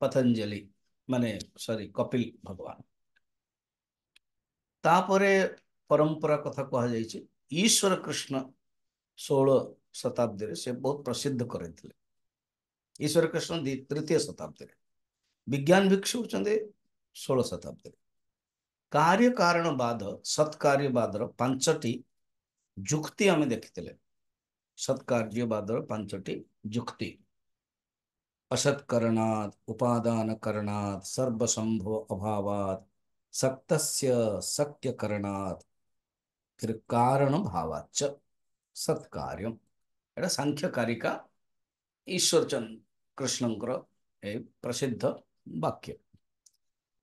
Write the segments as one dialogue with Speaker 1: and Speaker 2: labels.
Speaker 1: ପତଞ୍ଜଳି ମାନେ ସରି କପିଲ ଭଗବାନ। ତାପରେ ପରମ୍ପରା କଥା କୁହାଯାଇଛି। ଈଶ୍ୱର କୃଷ୍ଣ 16 ଶତାବ୍ଦୀରେ ସେ ବହୁତ ପ୍ରସିଦ୍ଧ କରିଥିଲେ। ଈଶ୍ୱର କୃଷ୍ଣ ତୃତୀୟ ଶତାବ୍ଦୀରେ, ବିଜ୍ଞାନ ଭିକ୍ଷୁ ହେଉଛନ୍ତି 16 ଶତାବ୍ଦୀରେ। କାର୍ଯ୍ୟକାରଣବାଦ ସତ୍କାର୍ଯ୍ୟବାଦର 5ଟି ଯୁକ୍ତି ଆମେ ଦେଖିଥିଲେ। ସତ୍କାର୍ଯ୍ୟବାଦର 5ଟି ଯୁକ୍ତି: असत्करणात् उपादानकरणात् सर्वसंभव अभावात् सक्तस्य शक्यकरणात् फिर कारण भावाच्च सत्कार्यम। एटा सांख्य कारिका ईश्वर चंद्र कृष्णଙ୍କର ଏ ପ୍ରସିଦ୍ଧ ବାକ୍ୟ।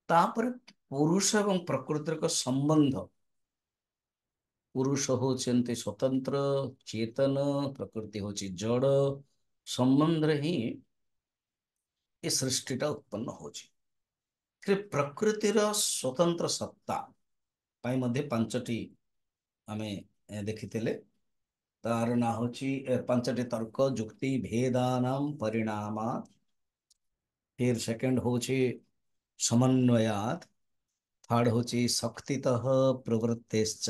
Speaker 1: ତାପରେ ପୁରୁଷ ଏବଂ ପ୍ରକୃତିର ଏକ ସମ୍ବନ୍ଧ। ପୁରୁଷ ହେଉଛନ୍ତି ସ୍ୱତନ୍ତ୍ର ଚେତନ, ପ୍ରକୃତି ହେଉଛି ଜଡ଼। ସମ୍ବନ୍ଧରେ ହିଁ ଏ ସୃଷ୍ଟିଟା ଉତ୍ପନ୍ନ ହେଉଛି। ପ୍ରକୃତିର ସ୍ୱତନ୍ତ୍ର ସତ୍ତା ପାଇଁ ମଧ୍ୟ 5ଟି ଆମେ ଦେଖିଥିଲେ। ତାର ନାଁ ହେଉଛି 5ଟି ତର୍କ ଯୁକ୍ତି ଭେଦାନାಂ ପରିଣାମାତ୍। फिर सेकंड होची समन्वयात। थर्ड होची शक्तितः प्रवृत्तेश्च।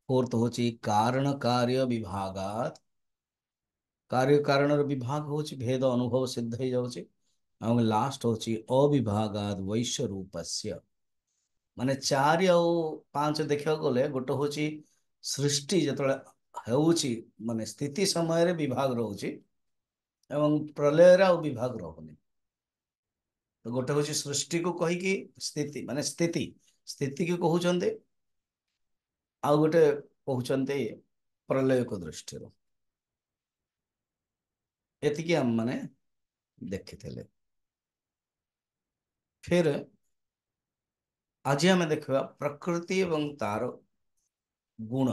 Speaker 1: फोर्थ होची कारण कार्य विभागात। कार्य कारण विभाग होची भेद अनुभव सिद्ध हो जाउची। और लास्ट होची अविभागात वैश्य रूपस्य। माने 4 और 5 देखा गले गोटे होची सृष्टि जतले हेउची माने स्थिति समय रे विभाग रहउची एवं प्रलय रे विभाग रहुनी। तो गोटे हूँ सृष्टि को कहीकि स्थिति माने स्थिति स्थिति की कहते आउ गोटे कहते प्रलय को दृष्टि एतिकी आम माने देखी। फिर आज आम देखा प्रकृति एवं तार गुण।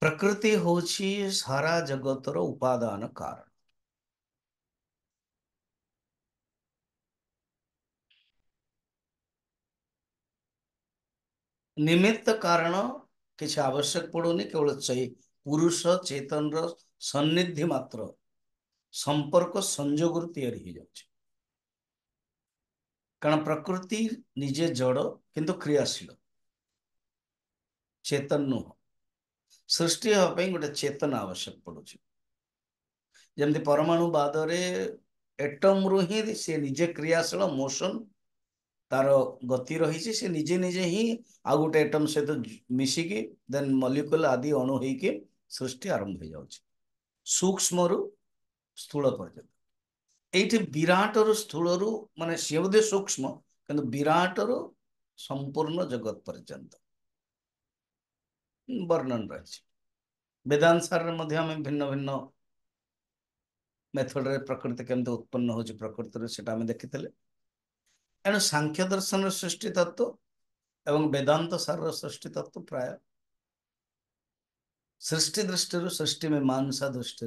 Speaker 1: प्रकृति होची सारा जगतर उपादान कारण। निमित्त कारण किसी आवश्यक पड़ुनी, केवल पुरुष चेतन सन्निधि मात्र संपर्क संजोग तैयारी हो जाଉଛି। कारण प्रकृति निजे जड़ किंतु क्रियाशील, चेतन नुह। सृष्टि हाँपाई गोटे चेतन आवश्यक पड़ुଛି। जमती परमाणुवाद एटम रु ही से निजे क्रियाशील मोशन तार गति रही से निजे निजे ही आ गोटे एटम सहित मिसिकी देन मलिक्यूल आदि अणु होइके सृष्टि आरंभ हो जाଉଛି। सूक्ष्म रु स्थूल पर्यंत एठी विराट रु स्थूल रु माने सी बोधे सूक्ष्म किंतु विराट रु संपूर्ण जगत पर्यंत वर्णन रही। वेदांत सार मध्ये हमें भिन्न भिन्न मेथड रे प्रकृति केमते उत्पन्न होची प्रकृति रे सेटा हमें देखितले। एणु सांख्य दर्शन सृष्टि तत्व एवं वेदांत सार सृष्टि तत्व प्राय सृष्टि दृष्टि सृष्टि में मानसा दृष्टि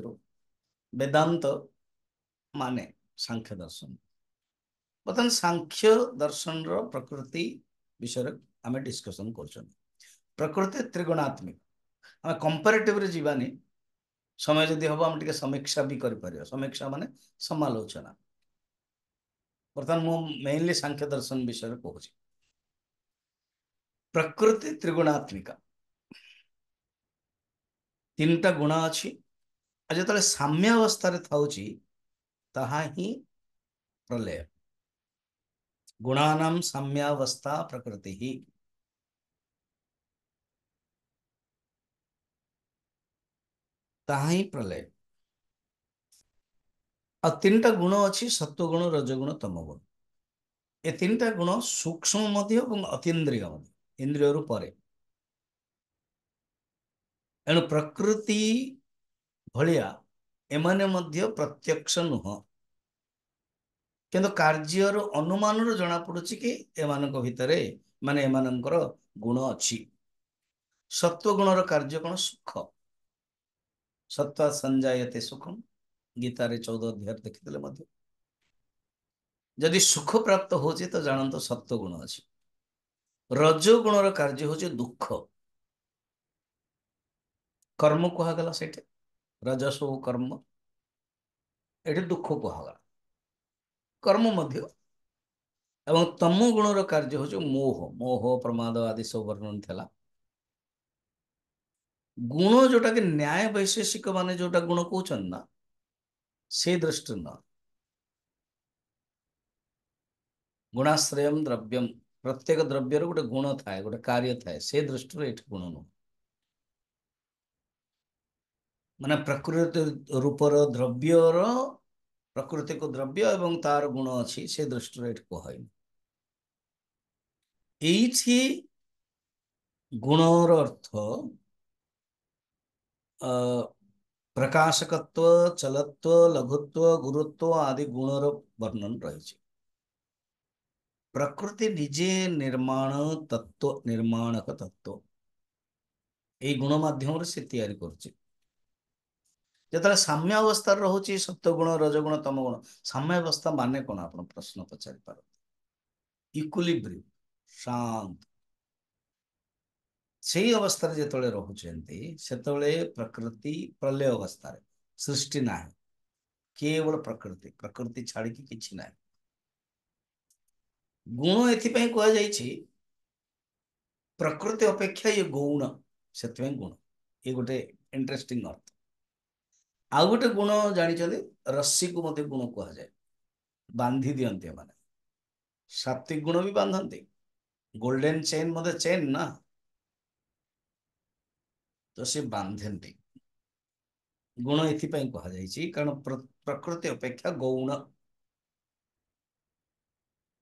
Speaker 1: वेदांत माने सांख्य दर्शन। बर्तमान सांख्य दर्शन रो प्रकृति विषय आम डिस्कसन कर। प्रकृति त्रिगुणात्मिक आम कंपेरेटिव रे जीवानी समय जदि हम आम टिके समीक्षा भी कर। समीक्षा माने समालोचना। बर्तमान मु मेनली सांख्य दर्शन विषय कहूँ। प्रकृति त्रिगुणात्मिका 3टा गुण अच्छी। जो साम्य अवस्था थाउची ताहा ही प्रलय। गुणानाम साम्यावस्था प्रकृति ही। ताहा ही प्रलय। आ 3टा गुण अच्छी सत्वगुण रजगुण तमगुण। ए 3टा गुण सूक्ष्म मध्य और अतीन्द्रिय मध्य इंद्रिय परे। एणु प्रकृति भलिया एमाने मध्य प्रत्यक्ष नुह किंतु कार्यर अनुमान जना पड़ुछि कि एमानक भितरे माने एमानकर गुण अच्छी। सत्वगुणर कार्य कौन? सुख। सत्वा संजायते सुखम गीता रे 14 अध्याय देखिले मध्य। जदि सुख प्राप्त होछि तो जानंत सत्वगुण अच्छी। रजोगुणर कार्य होछि दुख। कर्म कहगला सेठे रजसो कर्म ଏଠି ଦୁଃଖ କୁହାଗଲା। କର୍ମ ମଧ୍ୟ। ଏବଂ ତମ ଗୁଣର କାର୍ଯ୍ୟ ହଉଛି ମୋହ। ମୋହ ପ୍ରମାଦ ଆଦି ସବୁ ବର୍ଣ୍ଣନ ଥିଲା। ଗୁଣ ଯୋଉଟା କି ନ୍ୟାୟ ବୈଶେଷିକ ମାନେ ଯୋଉଟା ଗୁଣ କହୁଛନ୍ତି ନା, ସେ ଦୃଷ୍ଟି ନୁହଁ। ଗୁଣାଶ୍ରୟମ୍ ଦ୍ରବ୍ୟମ୍, ପ୍ରତ୍ୟେକ ଦ୍ରବ୍ୟର ଗୋଟେ ଗୁଣ ଥାଏ, ଗୋଟେ କାର୍ଯ୍ୟ ଥାଏ, ସେ ଦୃଷ୍ଟିରୁ ଏଠି ଗୁଣ ନୁହଁ। ମାନେ ପ୍ରକୃତି ରୂପର ଦ୍ରବ୍ୟର ପ୍ରକୃତିକୁ ଦ୍ରବ୍ୟ ଏବଂ ତାର ଗୁଣ ଅଛି, ସେ ଦୃଷ୍ଟିରୁ ଏଠି କୁହାଇନି। ଏଇଠି ଗୁଣର ଅର୍ଥ ପ୍ରକାଶକତ୍ଵ, ଚଲତ୍ଵ, ଲଘୁତ୍ଵ, ଗୁରୁତ୍ଵ ଆଦି ଗୁଣର ବର୍ଣ୍ଣନ ରହିଛି। ପ୍ରକୃତି ନିଜେ ନିର୍ମାଣ ତତ୍ଵ, ନିର୍ମାଣକ ତତ୍ଵ, ଏଇ ଗୁଣ ମାଧ୍ୟମରେ ସେ ତିଆରି କରୁଛି। ଯେତେବେଳେ ସାମ୍ୟ ଅବସ୍ଥାରେ ରହୁଛି ସତ୍ୱଗୁଣ, ରଜଗୁଣ, ତମଗୁଣ, ସାମ୍ୟ ଅବସ୍ଥା ମାନେ କଣ ଆପଣ ପ୍ରଶ୍ନ ପଚାରି ପାରନ୍ତି। ଇକ୍ୱିଲିବ୍ରିୟମ୍, ଶାନ୍ତ। ସେଇ ଅବସ୍ଥାରେ ଯେତେବେଳେ ରହୁଛନ୍ତି ସେତେବେଳେ ପ୍ରକୃତି ପ୍ରଲୟ ଅବସ୍ଥାରେ, ସୃଷ୍ଟି ନାହିଁ, କେବଳ ପ୍ରକୃତି, ପ୍ରକୃତି ଛାଡିକି କିଛି ନାହିଁ। ଗୁଣ ଏଥିପାଇଁ କୁହାଯାଇଛି ପ୍ରକୃତି ଅପେକ୍ଷା ଇଏ ଗୌଣ, ସେଥିପାଇଁ ଗୁଣ। ଇଏ ଗୋଟେ ଇଣ୍ଟରେଷ୍ଟିଂ ଅର୍ଥ। ଆଉ ଗୋଟେ ଗୁଣ ଜାଣିଛନ୍ତି, ରଶ୍ମିକୁ ମଧ୍ୟ ଗୁଣ କୁହାଯାଏ। ବାନ୍ଧି ଦିଅନ୍ତି ଏମାନେ। ସାତ୍ଵିକ ଗୁଣ ବି ବାନ୍ଧନ୍ତି। ଗୋଲ୍ଡେନ ଚେନ୍ ମଧ୍ୟ ଚେନ୍ ନା, ତ ସେ ବାନ୍ଧନ୍ତି। ଗୁଣ ଏଥିପାଇଁ କୁହାଯାଇଛି କାରଣ ପ୍ରକୃତି ଅପେକ୍ଷା ଗୌଣ।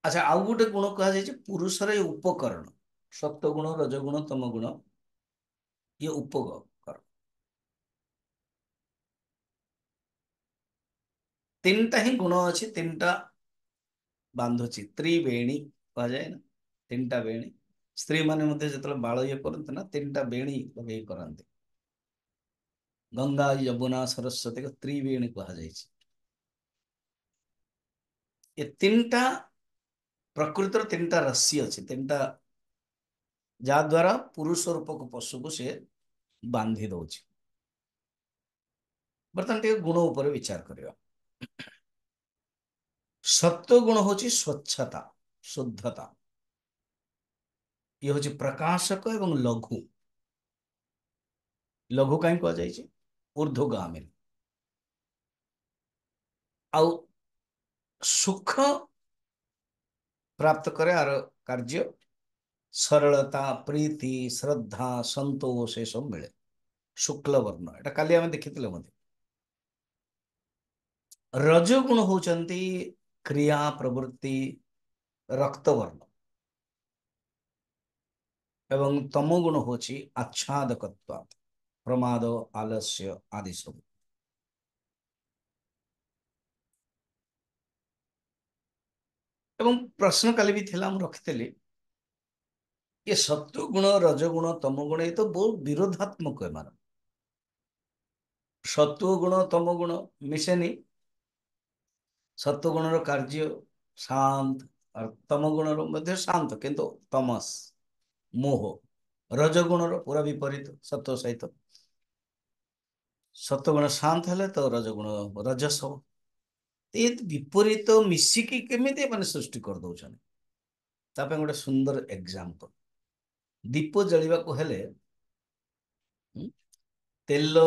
Speaker 1: ଆଚ୍ଛା, ଆଉ ଗୋଟେ ଗୁଣ କୁହାଯାଇଛି ପୁରୁଷର ଏ ଉପକରଣ। ସତ୍ୱଗୁଣ, ରଜଗୁଣ, ତମଗୁଣ, ଇଏ ଉପକରଣ। ତିନିଟା ହିଁ ଗୁଣ ଅଛି, ତିନିଟା ବାନ୍ଧୁଛି। ତ୍ରିବେଣୀ କୁହାଯାଏ ନା, ତିନିଟା ବେଣୀ। ସ୍ତ୍ରୀ ମାନେ ମଧ୍ୟ ଯେତେବେଳେ ବାଳ ଇଏ କରନ୍ତି ନା, ତିନିଟା ବେଣୀ ଲଗେଇ କରନ୍ତି। ଗଙ୍ଗା, ଯମୁନା, ସରସ୍ୱତୀକୁ ତ୍ରିବେଣୀ କୁହାଯାଇଛି। ଏ ତିନିଟା ପ୍ରକୃତିର ତିନିଟା ରାଶି ଅଛି, ତିନିଟା, ଯାହା ଦ୍ୱାରା ପୁରୁଷ ରୂପକ ପଶୁକୁ ସେ ବାନ୍ଧି ଦଉଛି। ବର୍ତ୍ତମାନ ଟିକେ ଗୁଣ ଉପରେ ବିଚାର କରିବା। ସତ୍ୱ ଗୁଣ ହଉଛି ସ୍ୱଚ୍ଛତା, ଶୁଦ୍ଧତା। ଇଏ ହଉଛି ପ୍ରକାଶକ ଏବଂ ଲଘୁ। ଲଘୁ କାହିଁ କୁହାଯାଇଛି? ଊର୍ଧ୍ୱଗାମୀ। ଆଉ ସୁଖ ପ୍ରାପ୍ତ କରେ ଆର କାର୍ଯ୍ୟ, ସରଳତା, ପ୍ରୀତି, ଶ୍ରଦ୍ଧା, ସନ୍ତୋଷ ଏସବୁ ମିଳେ। ଶୁକ୍ଲ ବର୍ଣ୍ଣ, ଏଟା କାଲି ଆମେ ଦେଖିଥିଲେ ମଧ୍ୟ। ରଜଗୁଣ ହଉଛନ୍ତି କ୍ରିୟା, ପ୍ରବୃତ୍ତି, ରକ୍ତବର୍ଣ୍ଣ। ଏବଂ ତମ ଗୁଣ ହଉଛି ଆଚ୍ଛାଦକତ୍ଵ, ପ୍ରମାଦ, ଆଲସ୍ୟ ଆଦି ସବୁ। ଏବଂ ପ୍ରଶ୍ନ କାଲି ବି ଥିଲା, ମୁଁ ରଖିଥିଲି, ये सत्वगुण, रजगुण, तमगुण, ये तो बहुत विरोधात्मक है मानो। सत्वगुण तमगुण मिशेनी। सत्वगुण कार्य शांत और तमगुण मध्य शांत किंतु तमस, मोह। रजगुण पूरा विपरीत सत्व सहित। सत्वगुण शांत हेले तो रजगुण रजस। ये विपरीत मिसिकी केमिति माने सृष्टि कर दउछन। तापे गोटे सुंदर एग्जांपल, दीप जलिबा को हेले तेल,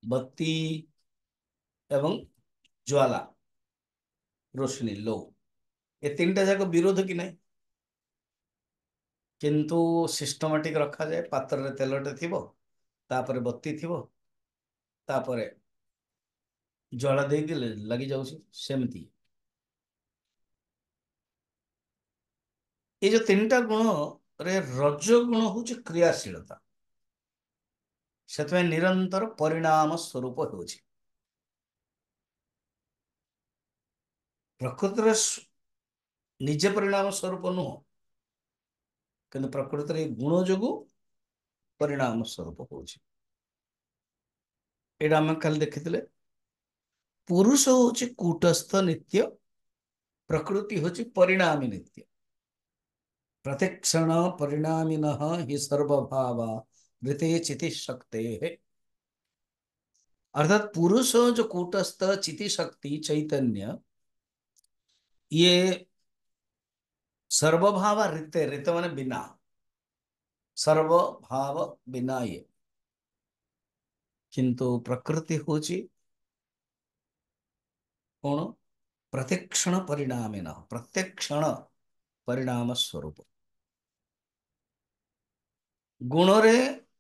Speaker 1: बत्ती एवं ज्वाला, रोशनी, लो, ये तीनटा जाक विरोध कि नहीं? किंतु सिस्टमेटिक रखा जाए। पात्र रे तेलटे थिबो, तापरे बत्ती थिबो, तापरे ज्वाला दे दिले लगी जाउसी सेमती। ये जो तीनटा गुण रे रज गुण होची क्रियाशीलता, सेतमे निरंतर परिणाम स्वरूप होची। प्रकृति रे निजे परिणाम स्वरूप नुह, किंतु प्रकृति रे गुण जोगु परिणाम स्वरूप होची। एटा हम कल देखिथिले। पुरुष होची कूटस्थ नित्य, प्रकृति होची परिणामी नित्य। प्रतिक्षण परिणामिनः हि सर्वभावा ऋते चिति शक्ते। अर्थात पुरुष जो कूटस्थ चिति शक्ति चैतन्य, ये सर्वभाव ऋते, ऋत माने बिना, सर्वभाव बिना ये, किंतु प्रकृति होची कौन? प्रतिक्षण परिणामेन, प्रत्यक्षण परिणाम स्वरूप। गुण रे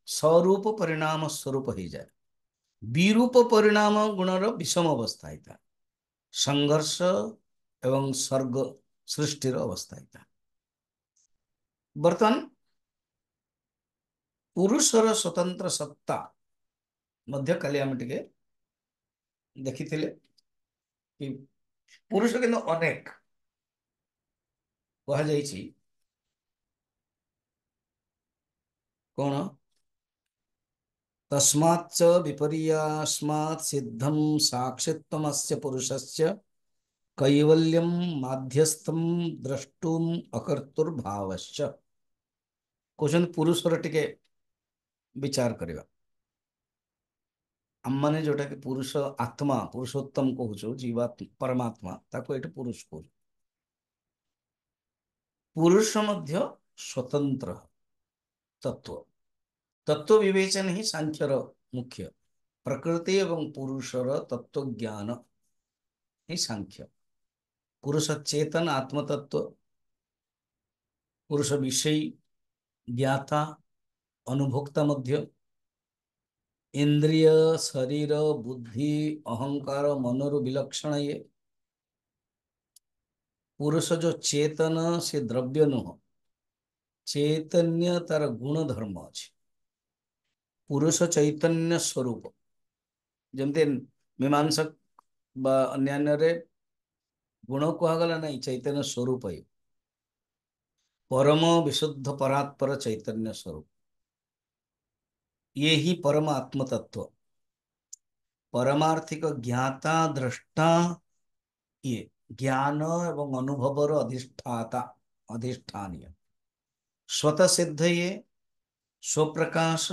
Speaker 1: स्वरूप परिणाम स्वरूप हो जाए, विरूप परिणाम गुणर विषम अवस्था होता, संघर्ष एवं सर्ग सृष्टिर अवस्था होता। बर्तमान पुरुषर स्वतंत्र सत्ता मध्य काली आम टिके देखी कि पुरुष किंतु अनेक कह जाइछि कौन? तस्माच्च विपर्यास्मात् सिद्धं साक्षित्वमस्य पुरुषस्य कैवल्यं माध्यस्थं द्रष्टुम अकर्तुर्भावश्च। क्वेश्चन पुरुषर टिके विचार करवा। आम माने जोटा कि पुरुष आत्मा पुरुषोत्तम कहूँ, जीवात्मा परमात्मा ताको एट पुरुष कहूँ। पुरुष मध्य स्वतंत्र तत्व, तत्व विवेचन ही सांख्यर मुख्य, प्रकृति एवं पुरुषर तत्व ज्ञान ही सांख्य। पुरुष चेतन आत्मतत्व, पुरुष विषय ज्ञाता अनुभोक्ता मध्य, इंद्रिय शरीर बुद्धि अहंकार मनोरु विलक्षण ये। पुरुष जो चेतन से द्रव्य नुह, चैतन्य तार गुण धर्म अच्छे। पुरुष चैतन्य स्वरूप जमते मीमांसक अन्यान्य रे गुण कहगला नहीं, चैतन्य स्वरूप है परम विशुद्ध परात्पर चैतन्य स्वरूप। ये ही परम आत्म तत्व, परमार्थिक ज्ञाता दृष्टा, ये ज्ञान एवं अनुभवर अधिष्ठाता अधिष्ठानीय स्वतः सिद्ध, ये स्वप्रकाश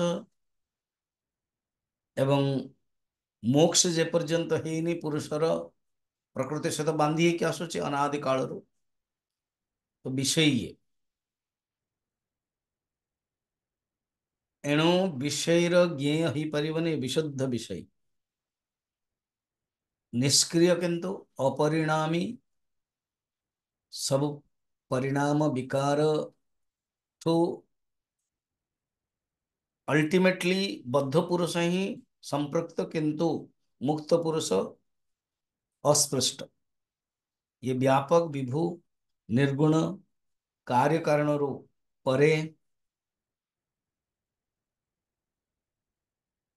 Speaker 1: एवं मोक्ष जे पर्यंत है पुरुषर प्रकृति सहित बांधी कि आसुचे अनादि काल तो विषय ये। एणु विषयर ज्ञेय ही परिवने विशुद्ध विषय, निष्क्रिय किंतु अपरिणामी सब परिणाम विकार तो अल्टीमेटली बद्ध पुरुष ही संपृक्त, किंतु मुक्त पुरुष अस्पृष्ट। ये व्यापक विभु निर्गुण कार्य कारण परे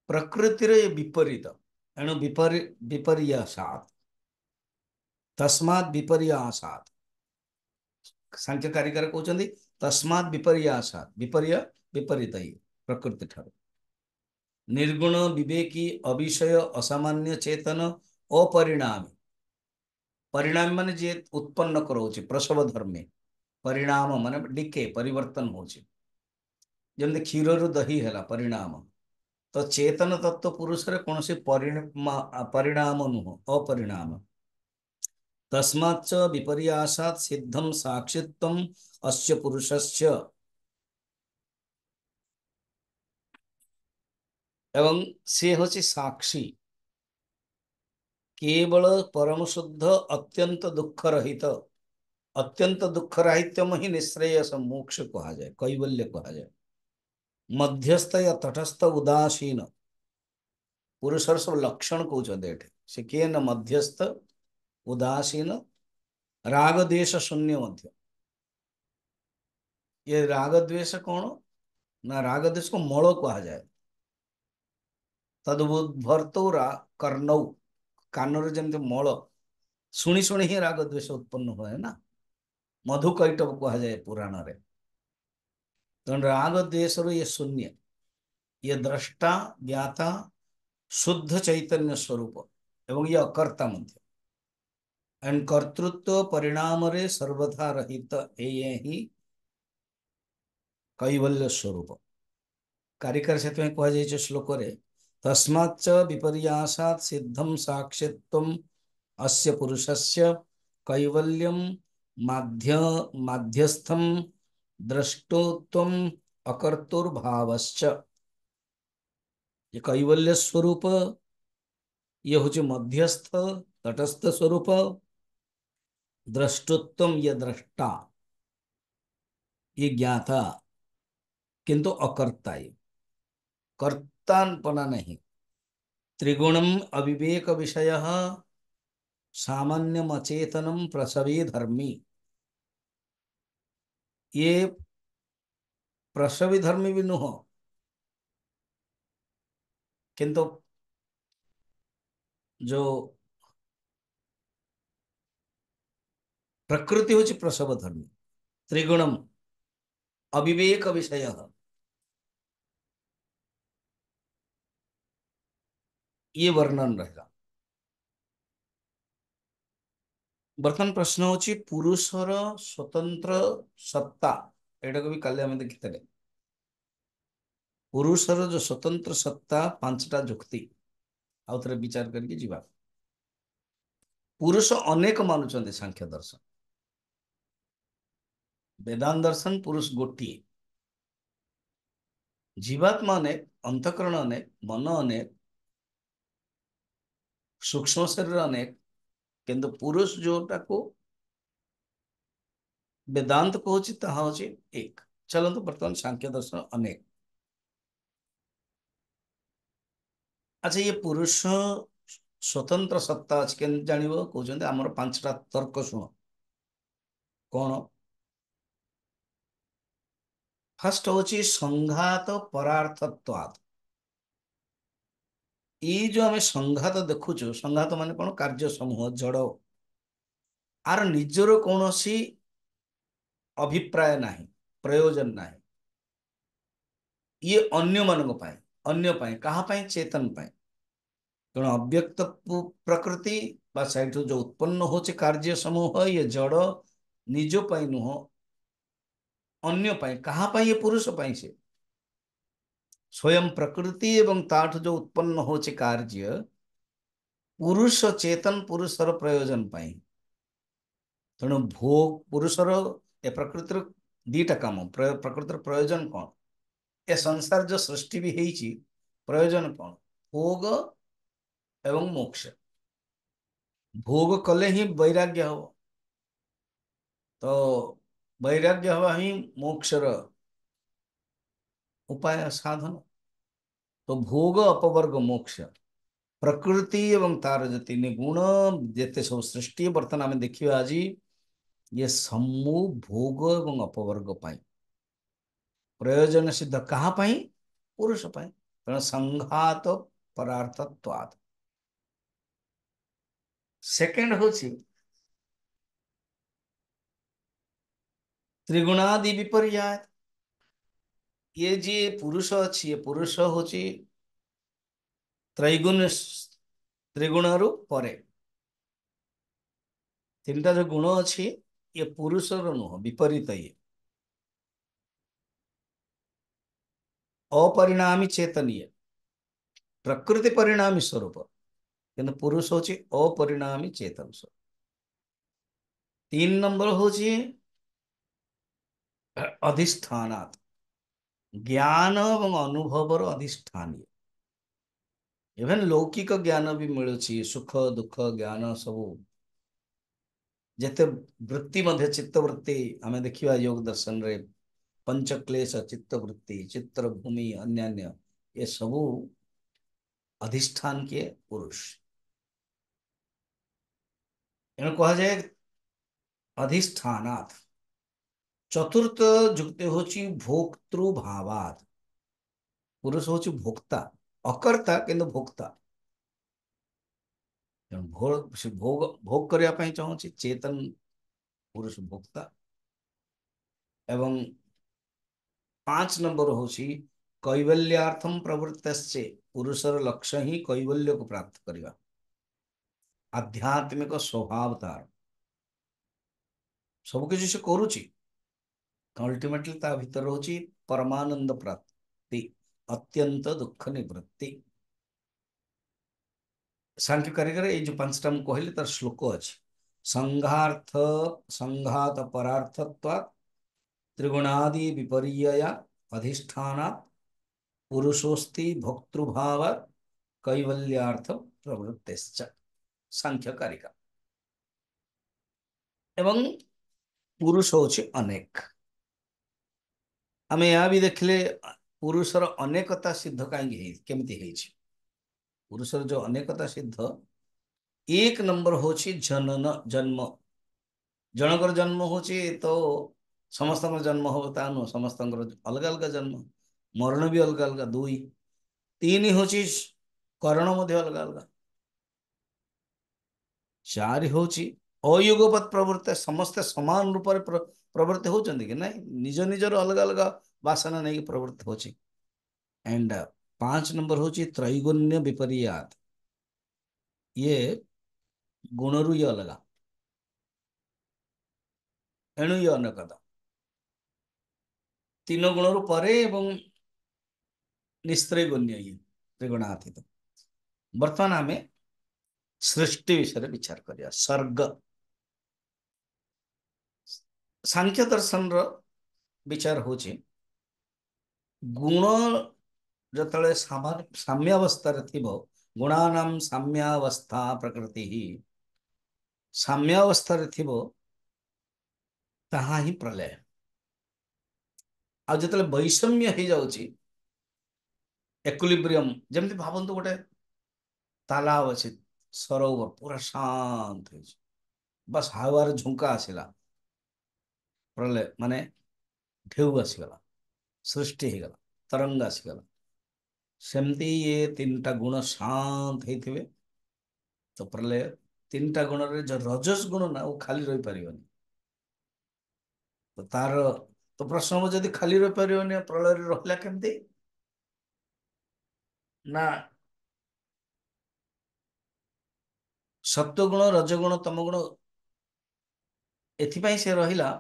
Speaker 1: प्रकृतिर ये विपरीत। एणु विपर्यासात्, तस्मात् विपर्यासात्, सांख्य कारिकर कहते तस्मात् विपर्यासात्, विपर्य विपरीत ही प्रकृति ठार। निर्गुण विवेकी अविषय असामान्य चेतन अपरिणामी, परिणाम माने जे उत्पन्न करोचे प्रसव धर्मे, परिणाम माने डिके परिवर्तन होचे। जमते क्षीर रु दही है परिणाम, तो चेतन तत्व पुरुष रे कौन से परिणाम नुह, अपरिणाम। तस्माच्च विपर्यासात् सिद्धं साक्षित्वम् अस्य पुरुषस्य, एवं से होची साक्षी केवल परम शुद्ध अत्यंत दुख रहित, अत्यंत दुख राहित्यम ही निश्रेयस मोक्ष कहा जाए, कैवल्य कहा जाए। मध्यस्थ या तटस्थ उदासीन पुरुषर सब लक्षण कहते से किए न मध्यस्थ उदासीन राग द्वेष शून्य मध्य। ये राग द्वेष कौन ना, राग द्वेष को मल कहा जाए। तदुद्भर्तो कर्णौ, कानर जमते मल शुणी शुणी ही राग द्वेष उत्पन्न हुए ना, मधुकैटव कहा जाए पुराण रे। तो राग द्वेष ये शून्य, ये दृष्टा ज्ञाता शुद्ध चैतन्य स्वरूप एवं ये अकर्ता मध्य एंड कर्तृत्व परिणाम रे सर्वथा रहित ये ही कैवल्य स्वरूप। कारिकर से कह श्लोक रे तस्माच्च विपर्यासात् सिद्धं साक्षित्वम् अस्य पुरुषस्य कैवल्यं माध्य माध्यस्थं द्रष्टोत्वम् अकर्तुर्भावश्च। ये कैवल्य स्वरूप, ये हूँ मध्यस्थ तटस्थ स्वरूप, द्रष्टुत्वम ये द्रष्टा, ये ज्ञाता, किंतु अकर्ता, ये कर्तापना नहीं। त्रिगुणम अविवेक विषय सामान्यम अचेतनम प्रसवी धर्मी, ये प्रसवी धर्मी भी नुह, किंतु जो प्रकृति हूँ प्रसव धर्मी। त्रिगुणम अविवेक विषय, ये वर्णन रहेगा। बर्तमान प्रश्न होची पुरुषर स्वतंत्र सत्ता, एटा को भी काले हमें देखते। पुरुषर जो स्वतंत्र सत्ता, पांचटा जुक्ति आउ थे विचार करके जीवा। पुरुष अनेक मानुचंते सांख्य दर्शन, वेदांत दर्शन पुरुष गोटिए, जीवात्मा अनेक, अंतकरण अनेक, मन अनेक, सूक्ष्म शरीर अनेक, किंतु पुरुष जोटा को वेदांत कहूँ ताहा होची एक। चलते बर्तमान सांख्य दर्शन अनेक। अच्छा, ये पुरुष स्वतंत्र सत्ता अच्छे के जान कहते आमर पांचटा तर्क शुण। कौन? फर्स्ट होची संघात परार्थत्वात्। ये जो आम संघात देखुचु, संघात माने कौन? कार्य समूह जड़, आर निजर कौन सी अभिप्राय नहीं, प्रयोजन नहीं। ये अन्य मानक पाए, अन्य पाए, कहा पाए? चेतन पाए। तेणु अव्यक्त प्रकृति बा सैठ जो उत्पन्न होचे कार्य समूह, ये जड़ निज पाई नुह, अन्य पाई। कहा पाई? ये पुरुष पाई से स्वयं प्रकृति एवं ताठ जो उत्पन्न होचे कार्य, पुरुष चेतन पुरुषर प्रयोजन पाई। तेणु भोग पुरुषर ए प्रकृतिर दीटा काम। प्रकृतिर प्रयोजन कौन? ए संसार जो सृष्टि भी है, प्रयोजन कौन? भोग एवं मोक्ष। भोग कले ही वैराग्य हो, तो वैराग्य हवा ही मोक्षर उपाय साधन। तो भोग अपवर्ग मोक्ष, प्रकृति एवं तार जो तीन गुण जिते सब सृष्टि बर्तमान आम देखा आज, ये समूह भोग एवं अपवर्ग पाई, प्रयोजन सिद्ध कहा पाई? पुरुष पाई। तेणु संघात परार्थत्वात्। सेकेंड होची त्रिगुणादि विपर्याय। ये जी पुरुष अच्छी, ये पुरुष होची त्रैगुण, त्रिगुण रु परे। तीन टा जो गुण अच्छी, ये पुरुष नुह, विपरीत। ये अपरिणामी चेतनीय, प्रकृति परिणामी स्वरूप, किंतु पुरुष होची अपरिणामी चेतन स्वरूप। तीन नंबर होची अधिष्ठानात्, ज्ञान एवं अनुभवर अधिष्ठान। इवेन लौकिक ज्ञान भी मिलूँ, सुख दुख ज्ञान सब जिते वृत्ति मध्य चित्तवृत्ति आम देखा योग दर्शन रे पंचक्लेश चित्तवृत्ति चित्र भूमि अन्यान्य, ये सबू अधिष्ठान के पुरुष। इन कहा जाए अधिष्ठानात्। चतुर्थ जुक्ति होची भोक्तृभावात्। पुरुष होची भोक्ता, अकर्ता किंतु भोक्ता। भोग भोग भोग करने चाहूँगी चेतन पुरुष भोक्ता। एवं पांच नंबर होची कैवल्यार्थम प्रवृत्तस्य। पुरुषर लक्ष्य ही कैवल्य को प्राप्त करवा, आध्यात्मिक स्वभाव तार सबकि से करुच्ची, अल्टीमेटली ता भीतर होची परमानंद प्राप्ति, अत्यंत दुख निवृत्ति। सांख्य कारिगर ये जो पांचटा ମୁଁ କହିଲି ତାର ଶ୍ଲୋକ ଅଛି। ସଂଘାର୍ଥ ସଂଘାତ ପରାର୍ଥତ୍ୱାत् त्रिगुणादि विपर्यया अधिष्ठानात् पुरुषोस्ति भोक्तृभावात् कैवल्यार्थ प्रवृत्तिश्च सांख्य कारिका। ଏବଂ ପୁରୁଷ ହଉଛି ଅନେକ। ଆମେ ଏହା ବି ଦେଖିଲେ ପୁରୁଷର ଅନେକତା ସିଦ୍ଧ କାହିଁକି କେମିତି ହେଇଛି। ପୁରୁଷର ଯୋଉ ଅନେକତା ସିଦ୍ଧ, ଏକ ନମ୍ବର ହଉଛି ଜନନ ଜନ୍ମ। ଜଣଙ୍କର ଜନ୍ମ ହଉଛି ତ ସମସ୍ତଙ୍କର ଜନ୍ମ ହବ ତା ନୁହଁ, ସମସ୍ତଙ୍କର ଅଲଗା ଅଲଗା ଜନ୍ମ, ମରଣ ବି ଅଲଗା ଅଲଗା। ଦୁଇ, ତିନି ହଉଛି କରଣ ମଧ୍ୟ ଅଲଗା ଅଲଗା। ଚାରି ହଉଛି ଅୟୁଗପତ ପ୍ରବୃତ୍ତି, ସମସ୍ତେ ସମାନ ରୂପରେ ପ୍ରବୃତ୍ତି ହଉଛନ୍ତି କି ନାଇଁ, ନିଜ ନିଜର ଅଲଗା ଅଲଗା ବାସନା ନେଇକି ପ୍ରବୃତ୍ତି ହଉଛି। एंड 5 नंबर हूँ त्रैगुण्य विपर्यात, ये गुणरु ये अलग, एणु ये अनेकता। तीन गुणरु परे एवं निस्त्रैगुण्य ये त्रिगुणातीत। वर्तमान आम सृष्टि विषय विचार करिया। सर्ग सांख्य दर्शन रो विचार होची गुण जतले साम्यावस्था थिबो, गुणानाम साम्यावस्था प्रकृति ही साम्यावस्था थिबो, ताहा ही प्रलय। आ जतले वैषम्य हो जाउची, इक्विलिब्रियम, जमती भावंतु गोटे तालाब अच्छे, सरोवर पूरा शांत है, बस हावार झुंका आसला, प्रलय माने ढेउ आसीगला, सृष्टि हो गला, तरंग आसीगला। सेमती ये तीनटा गुण शांत होते तो प्रलय तीनटा गुण रे जो रजस गुण ना वो खाली रही पारिबनी। तो तार तो प्रश्न हो जदि खाली रही पारिबनी प्रलय रे रहला केमती ना, सत्वगुण रजगुण तमगुण एथिपाई से रहिला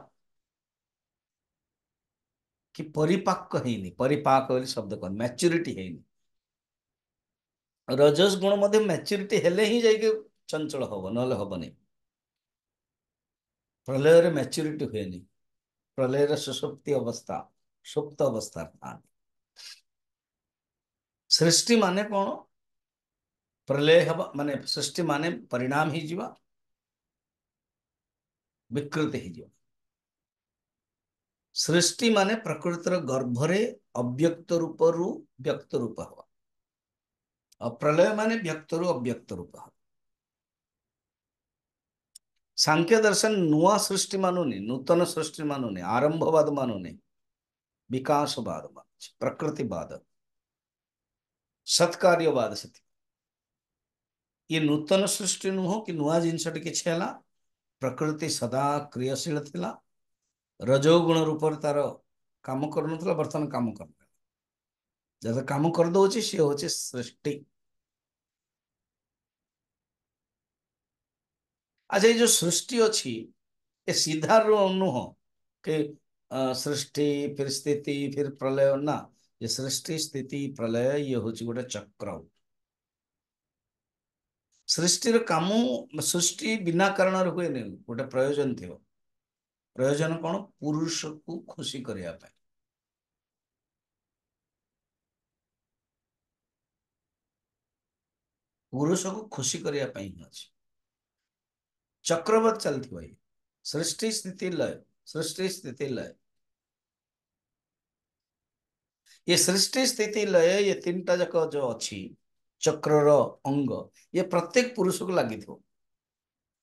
Speaker 1: कि परिपाक हैनी, परिपाक वाली शब्द कौन, मैच्योरिटी हैनी। रजस गुण मध्य मैच्योरिटी हेले ही जाके चंचल हब, नले हबनी। प्रलय रे मैच्योरिटी हुएनी, प्रलय रे सुषुप्ति अवस्था, सुप्त अवस्था था। सृष्टि माने कौन, प्रलय हब माने सृष्टि माने परिणाम ही जीवा, विकृति ही जीवा। सृष्टि माने प्रकृतिर गर्भरे अव्यक्त रूपरु व्यक्त रूप हवा, और प्रलय माने व्यक्त रु अव्यक्त रूप हवा। सांख्य दर्शन नुआ सृष्टि मानुनी, नूतन सृष्टि मानुनी, आरंभवाद मानुनी, विकासवाद मान, प्रकृतिवाद, सत्कार्यवाद से। ये नूतन सृष्टि नुह कि नुआ जिनस किसी है, प्रकृति सदा क्रियाशील थिला, रजोगुण रूप तार काम कर बर्तमान काम कर जब काम कर दौची सी हूँ सृष्टि। अच्छा, ये जो सृष्टि अच्छी ये सीधा नुह कि सृष्टि फिर स्थिति फिर प्रलय ना, ये सृष्टि स्थिति प्रलय ये हूँ गोटे चक्र। सृष्टि काम सृष्टि बिना कारण हुए नहीं, गोटे प्रयोजन थी। प्रयोजन कौन, पुरुष को खुशी करने, पुरुष को खुशी करने ही अच्छे चक्रवत चलती भाई, सृष्टि स्थिति लय, सृष्टि स्थिति लय। ये सृष्टि स्थिति लय ये तीनटा जाक जो अच्छी चक्र अंग, ये प्रत्येक पुरुष को लगी थो,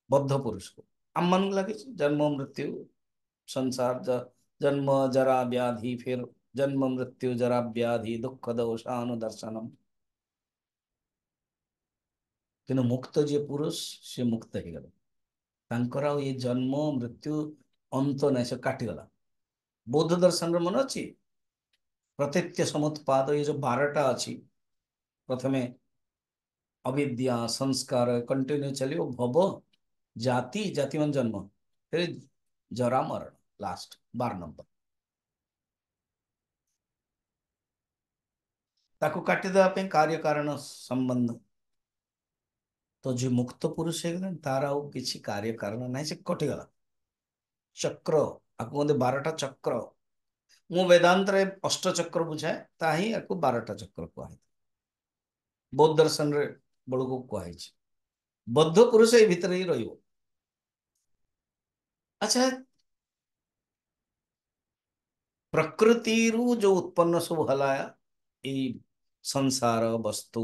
Speaker 1: बद्ध पुरुष को आम मान लगे जन्म मृत्यु संसार, जन्म जरा व्याधि, फिर जन्म मृत्यु जरा व्याधि दुख दोषानुदर्शनम। किंतु मुक्त जी पुरुष से मुक्त हो गला, तांकर ये जन्म मृत्यु अंत नहीं, से काटिगला। बौद्ध दर्शन मन अच्छी प्रत्यक्ष समुत्पाद, ये जो 12टा अच्छी, प्रथमे अविद्या संस्कार कंटिन्यू चलियो, भव जाति, जाति मन जन्म, फिर जरा मरण, लास्ट 12 नंबर ताको काटिदेवा कार्य कारण संबंध। ତ ଯିଏ ମୁକ୍ତ ପୁରୁଷ ହେଇଗଲାଣି ତାର ଆଉ କିଛି କାର୍ଯ୍ୟ କାରଣ ନାହିଁ, ସେ କଟିଗଲା। ଚକ୍ର, ଆକୁ କୁହନ୍ତି 12ଟା ଚକ୍ର। ମୁଁ ବେଦାନ୍ତରେ ଅଷ୍ଟଚକ୍ର ବୁଝାଏ, ତାହା ହିଁ ଆକୁ 12ଟା ଚକ୍ର କୁହାଯାଏ। ବୌଦ୍ଧ ଦର୍ଶନରେ ବେଳକୁ କୁହାଯାଇଛି। ବଦ୍ଧ ପୁରୁଷ ଏଇ ଭିତରେ ହିଁ ରହିବ। ଆଚ୍ଛା, ପ୍ରକୃତିରୁ ଯୋଉ ଉତ୍ପନ୍ନ ସବୁ ହେଲା ଏଇ ସଂସାର ବସ୍ତୁ,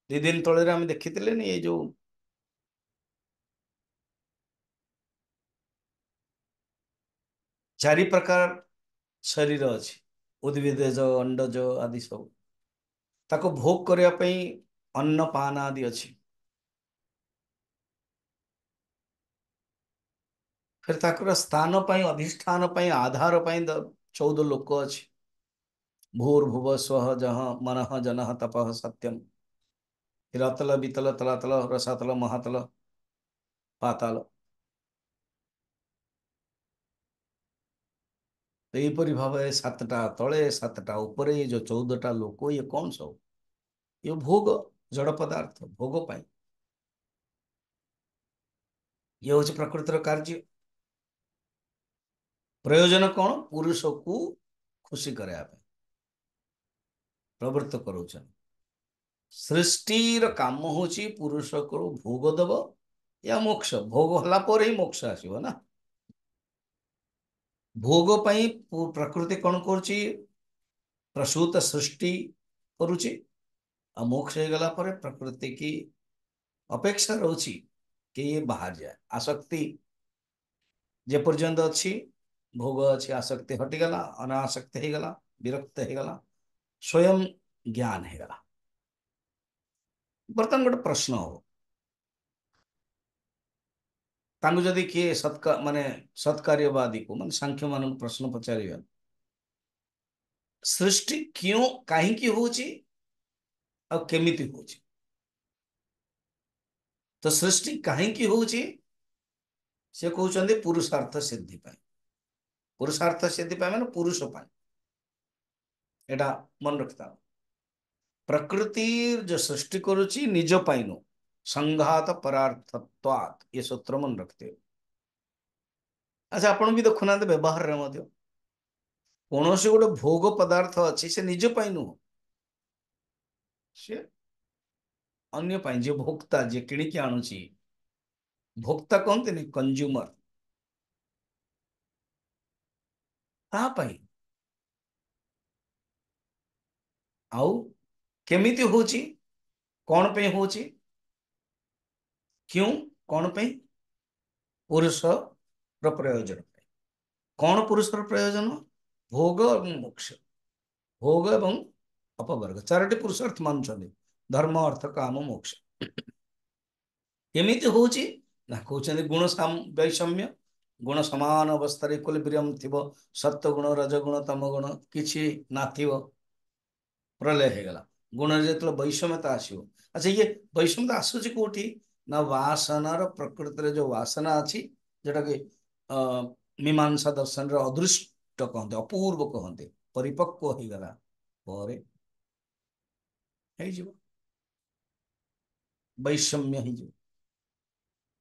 Speaker 1: 2 ଦିନ ତଳରେ ଆମେ ଦେଖିଥିଲେନି ଏଇ ଯୋଉ 4 ପ୍ରକାର ଶରୀର ଅଛି, ଉଦ୍ଭିଦଜ, ଅଣ୍ଡଜ ଆଦି ସବୁ, ତାକୁ ଭୋଗ କରିବା ପାଇଁ ଅନ୍ନ ପାନ ଆଦି ଅଛି। ଫେର ତାଙ୍କର ସ୍ଥାନ ପାଇଁ, ଅଧିଷ୍ଠାନ ପାଇଁ, ଆଧାର ପାଇଁ 14 ଲୋକ ଅଛି। ଭୂର୍ଭୁବ ସ୍ୱଃ ଜହ ମନଃ ଜନଃ ତପଃ ସତ୍ୟମ୍, ରତଲ ବିତଲ ତଳାତଲ ରସାତଲ ମହାତଲ ପାତାଳ। ଏହିପରି ଭାବରେ 7ଟା ତଳେ 7ଟା ଉପରେ, ଏ ଯୋଉ 14ଟା ଲୋକ, ଇଏ କଣ ସବୁ? ଇଏ ଭୋଗ, ଜଡ ପଦାର୍ଥ ଭୋଗ ପାଇଁ। ଇଏ ହଉଛି ପ୍ରକୃତିର କାର୍ଯ୍ୟ। ପ୍ରୟୋଜନ କଣ? ପୁରୁଷକୁ ଖୁସି କରିବା ପାଇଁ ପ୍ରବୃତ୍ତ କରୁଛନ୍ତି। ସୃଷ୍ଟିର କାମ ହଉଛି ପୁରୁଷକୁ ଭୋଗ ଦବ, ୟା ମୋକ୍ଷ। ଭୋଗ ହେଲା ପରେ ହିଁ ମୋକ୍ଷ ଆସିବ ନା। ଭୋଗ ପାଇଁ ପ୍ରକୃତି କଣ କରୁଛି? ପ୍ରସୂତ ସୃଷ୍ଟି କରୁଛି। ଆଉ ମୋକ୍ଷ ହେଇଗଲା ପରେ ପ୍ରକୃତି କି ଅପେକ୍ଷା ରହୁଛି କି ଇଏ ବାହାରି ଯାଏ। ଆସକ୍ତି ଯେ ପର୍ଯ୍ୟନ୍ତ ଅଛି, ଭୋଗ ଅଛି, ଆସକ୍ତି ହଟିଗଲା, ଅନାସକ୍ତି ହେଇଗଲା, ବିରକ୍ତ ହେଇଗଲା, ସ୍ୱୟଂ ଜ୍ଞାନ ହେଇଗଲା। ବର୍ତ୍ତମାନ ଗୋଟେ ପ୍ରଶ୍ନ ହବ, ତାଙ୍କୁ ଯଦି କିଏ ମାନେ ସତ୍କାର୍ୟବାଦୀକୁ, ମାନେ ସାଂଖ୍ୟ ମାନଙ୍କୁ ପ୍ରଶ୍ନ ପଚାରିବା, ସୃଷ୍ଟି କ୍यों, କାହିଁକି ହଉଛି ଆଉ କେମିତି ହଉଛି? ତ ସୃଷ୍ଟି କାହିଁକି ହଉଛି? ସେ କହୁଛନ୍ତି ପୁରୁଷାର୍ଥ ସିଦ୍ଧି ପାଇଁ। ପୁରୁଷାର୍ଥ ସିଦ୍ଧି ପାଇଁ ମାନେ ପୁରୁଷ ପାଇଁ। ଏଟା ମନେ ରଖିଥାଅ। ପ୍ରକୃତି ଯୋଉ ସୃଷ୍ଟି କରୁଛି ନିଜ ପାଇଁ ନୁହଁ, ସଂଘାତ ପରାର୍ଥତ୍ୱାତ୍, ଏ ସୂତ୍ର ମନେ ରଖିଥିବେ। ଆଚ୍ଛା, ଆପଣ ବି ଦେଖୁନାହାନ୍ତି ବ୍ୟବହାରରେ ମଧ୍ୟ କୌଣସି ଗୋଟେ ଭୋଗ ପଦାର୍ଥ ଅଛି, ସେ ନିଜ ପାଇଁ ନୁହଁ, ସେ ଅନ୍ୟ ପାଇଁ। ଯିଏ ଭୋକ୍ତା, ଯିଏ କିଣିକି ଆଣୁଛି, ଭୋକ୍ତା କହନ୍ତିନି, କଞ୍ଜ୍ୟୁମର, ତା ପାଇଁ। ଆଉ କେମିତି ହଉଛି, କଣ ପାଇଁ ହଉଛି, କ୍यों, କଣ ପାଇଁ? ପୁରୁଷର ପ୍ରୟୋଜନ ପାଇଁ। କଣ ପୁରୁଷର ପ୍ରୟୋଜନ? ଭୋଗ ଏବଂ ମୋକ୍ଷ। ଭୋଗ ଏବଂ ଅପବର୍ଗ, 4ଟି ପୁରୁଷାର୍ଥ ମାନୁଛନ୍ତି, ଧର୍ମ ଅର୍ଥ କାମ ମୋକ୍ଷ। କେମିତି ହଉଛି ନା, କହୁଛନ୍ତି ଗୁଣ ବୈଷମ୍ୟ, ଗୁଣ ସମାନ ଅବସ୍ଥାରେ ଇକ୍ୱିଲିବ୍ରିୟମ୍ ଥିବ, ସତ୍ୟ ଗୁଣ, ରଜଗୁଣ, ତମ ଗୁଣ କିଛି ନଥିବ, ପ୍ରଳୟ ହେଇଗଲା। ଗୁଣରେ ଯେତେବେଳେ ବୈଷମ୍ୟତା ଆସିବ, ଆଚ୍ଛା, ଇଏ ବୈଷମ୍ୟତା ଆସୁଛି କୋଉଠି? ନା ବାସନାର, ପ୍ରକୃତିରେ ଯୋଉ ବାସନା ଅଛି, ଯୋଉଟାକି ମୀମାଂସା ଦର୍ଶନରେ ଅଦୃଷ୍ଟ କହନ୍ତି, ଅପୂର୍ବ କହନ୍ତି, ପରିପକ୍ୱ ହେଇଗଲା ପରେ ହେଇଯିବ, ବୈଷମ୍ୟ ହେଇଯିବ।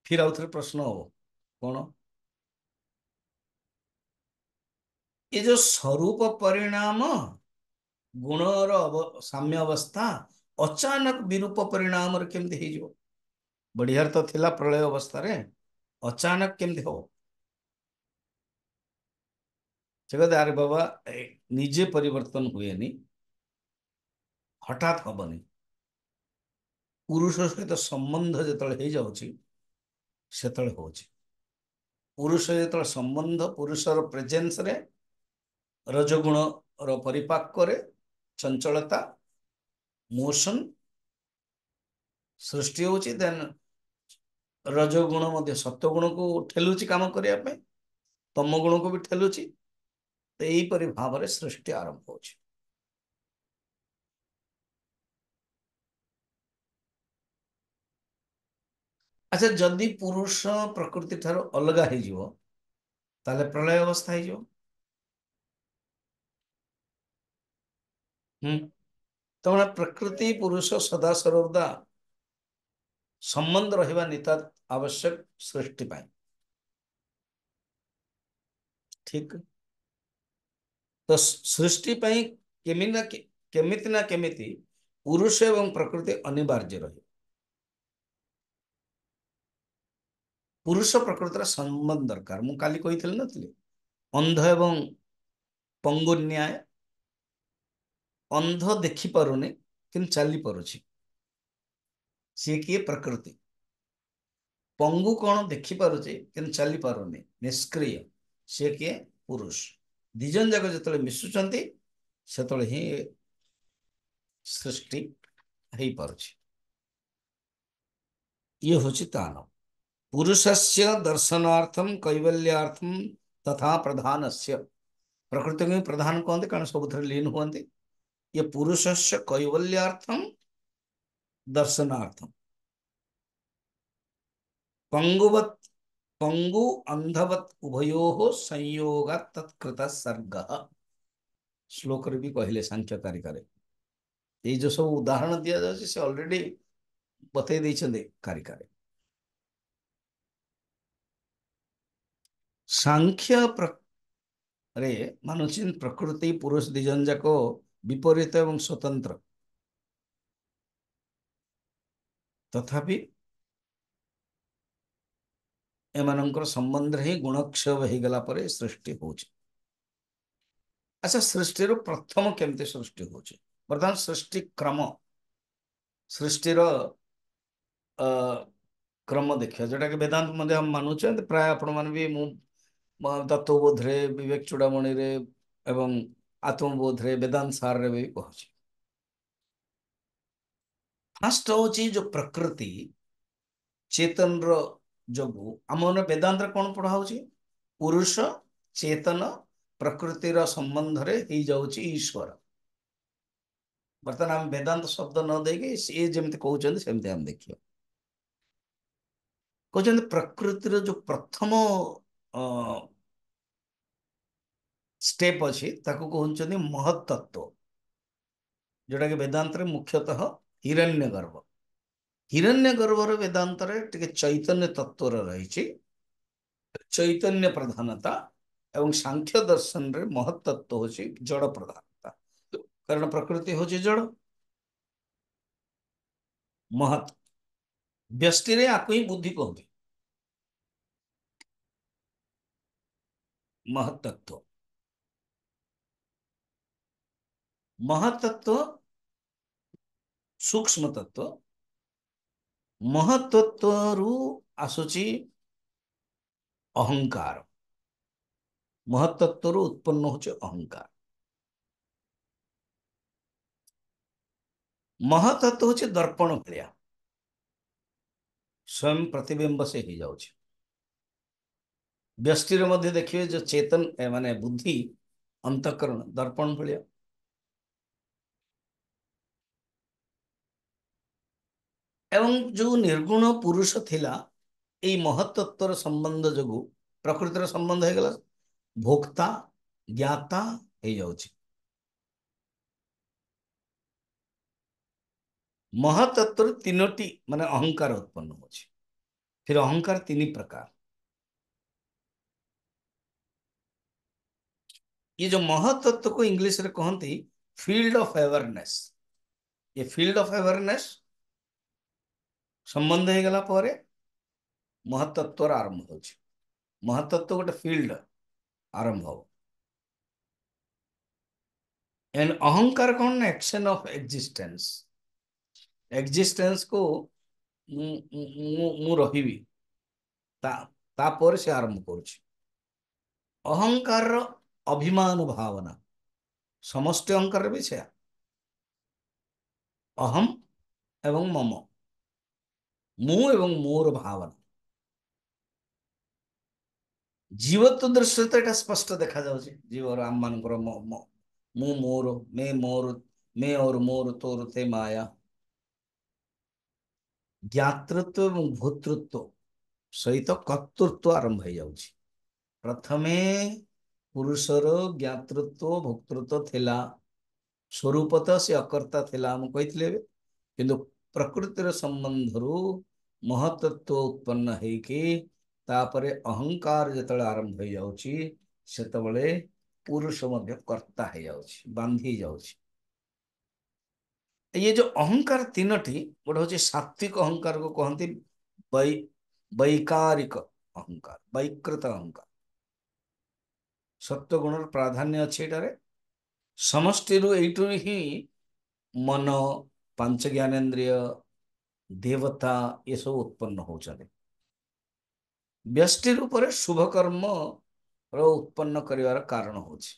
Speaker 1: ଫିର ଆଉ ଥରେ ପ୍ରଶ୍ନ ହବ, କଣ? ଏ ଯୋଉ ସ୍ୱରୂପ ପରିଣାମ, ଗୁଣର ସାମ୍ୟ ଅବସ୍ଥା ଅଚାନକ ବିରୂପ ପରିଣାମରେ କେମିତି ହେଇଯିବ? ବଢିଆରେ ତ ଥିଲା ପ୍ରଳୟ ଅବସ୍ଥାରେ, ଅଚାନକ କେମିତି ହବ? ସେ କଥା, ଆରେ ବାବା, ନିଜେ ପରିବର୍ତ୍ତନ ହୁଏନି, ହଠାତ୍ ହବନି। ପୁରୁଷ ସହିତ ସମ୍ବନ୍ଧ ଯେତେବେଳେ ହେଇଯାଉଛି, ସେତେବେଳେ ହଉଛି। ପୁରୁଷ ଯେତେବେଳେ ସମ୍ବନ୍ଧ, ପୁରୁଷର ପ୍ରେଜେନ୍ସରେ, ରଜଗୁଣର ପରିପାକରେ ଚଞ୍ଚଳତା, ମୋସନ ସୃଷ୍ଟି ହଉଛି, ଦେନ୍ ରଜଗୁଣ ମଧ୍ୟ ସତ୍ୱଗୁଣକୁ ଠେଲୁଛି କାମ କରିବା ପାଇଁ, ତମ ଗୁଣକୁ ବି ଠେଲୁଛି। ତ ଏହିପରି ଭାବରେ ସୃଷ୍ଟି ଆରମ୍ଭ ହଉଛି। ଆଚ୍ଛା, ଯଦି ପୁରୁଷ ପ୍ରକୃତି ଠାରୁ ଅଲଗା ହେଇଯିବ, ତାହେଲେ ପ୍ରଳୟ ଅବସ୍ଥା ହେଇଯିବ। ହୁଁ, ତମେ ପ୍ରକୃତି ପୁରୁଷ ସଦା ସର୍ବଦା संबंध रहिबा नितांत आवश्यक सृष्टि पाई। ठीक। तो सृष्टि पाई केमिति ना केमिति पुरुष एवं प्रकृति अनिवार्य रहे। पुरुष प्रकृतिर संबंध दरकार। मु काली कही नथली अंध एवं पंगु न्याय। अंध देखि पारुने किंतु चली पारुछि, सी किए प्रकृति। पंगु कौन देखि पारुचे किंतु चली पारुने निष्क्रिय, सी किए पुरुष। दिजन जाक जो मिशुचंती सेतले ही सृष्टि हो पारुछि। ये होछि तान पुरुषस्य दर्शनार्थम कैवल्यार्थम तथा प्रधानस्य। प्रकृति में प्रधान कहते कारण सब लीन हुए। ये पुरुषस्य कैवल्यार्थम दर्शनार्थम पंगुवत पंगु अंधवत उभयोः संयोग तत्कृत सर्ग। श्लोक भी कहले सांख्य कारिकारे ये जो सब उदाहरण दिया जाए से ऑलरेडी बतई देइछन्ते कारिकारे। सांख्य रे मानुचिन प्रकृति पुरुष दिजन जाक विपरीत एवं स्वतंत्र, तथापि एमानंकर संबंध ही गुणक्षय हो गला परे सृष्टि होचे। अच्छा सृष्टि प्रथम केमती सृष्टि होचे बर्तमान सृष्टि क्रम सृष्टिर क्रम देखिए जोटा कि वेदांत मध्य हम मानुचे प्राय आपण मान भी मु तत्वबोध रे विवेक चूड़ामणि रे एवं आत्मबोध रे वेदांत सार रे भी कहूँ। फास्ट होची जो प्रकृति चेतन रो जोगु आम वेदांत कौन पढ़ा पुरुष चेतन प्रकृतिर संबंध रे ही जाउची ईश्वर। बर्तमान आम वेदांत शब्द न देके सी जमी कहते सेमती आम देखिए कहते प्रकृतिर जो प्रथम स्टेप अच्छी ताको कहते महत्त्व जोटा कि वेदांत रे मुख्यतः हिरण्यगर्भ। हिरण्यगर्भर वेदांत रे टिके चैतन्य तत्व रही चैतन्य प्रधानता एवं सांख्य दर्शन रे महत्त्व होची जड़ प्रधानता। कारण प्रकृति होची जड़ महत् व्यष्टि रे आको ही बुद्धि कहते महत्त्व। महत्त्व सूक्ष्म तत्व महत्त्व रु आसुची अहंकार। महत्त्व रु उत्पन्न होचे अहंकार। महत्त्व होचे दर्पण भलिया स्वयं प्रतिबिंब से ही जाउची। व्यष्टि मध्य देखिए जो चेतन माने बुद्धि अंतकरण दर्पण भलिया। एवं जो निर्गुण पुरुष थिला यही महत्त्वर संबंध जोगु प्रकृतिर संबंध हो गला भोक्ता ज्ञाता हो जाउची। महत्त्वर तीनोटी माने अहंकार उत्पन्न होची। फिर अहंकार तीन प्रकार। ये जो महत्त्व को इंग्लिश रे कहती फील्ड ऑफ अवेयरनेस। ये फील्ड ऑफ अवेयरनेस संबंध हो गला परे महत्त्वर आरंभ होची। महत्त्व गोटे फील्ड आरंभ हो एंड अहंकार कौन ना एक्शन ऑफ एग्जिस्टेंस। एग्जिस्टेंस को मु रहिबी तापर से आरंभ करुछि। अहंकार अभिमान भावना समस्त अहंकार भी से अहम एवं मम मु एवं मोर भावना जीवत्व दृष्टि तो यहाँ स्पष्ट देखा जाउछि। जीवर आम मानकर मु मोर मे और मोर तोर ते माया ज्ञातृत्व एवं भोतृत्व सहित कर्तृत्व आरंभ हो जाउछि। प्रथमे पुरुषर ज्ञातृत्व भोक्तृत्व थिला स्वरूपतः से अकर्ता थिला हम कही किंतु प्रकृतिर संबंध महतत्व उत्पन्न ହେଇକି तापरे अहंकार ଯେତେବେଳେ आरंभ हो जाउची सेतबेले पुरुष ମଧ୍ୟ कर्ता हो जाउची बांधी जाउची। ये जो अहंकार तीनटी गोटे हूँ सात्विक अहंकार को कहते वै वैकारिक अहंकार वैकृत अहंकार सत्वगुण प्राधान्य अच्छे एटारे समष्टि एठू ही मन पांच ज्ञानेन्द्रिय देवता ये सब उत्पन्न होचने व्यष्टि रूप से शुभ कर्म उत्पन्न करिवार कारण होची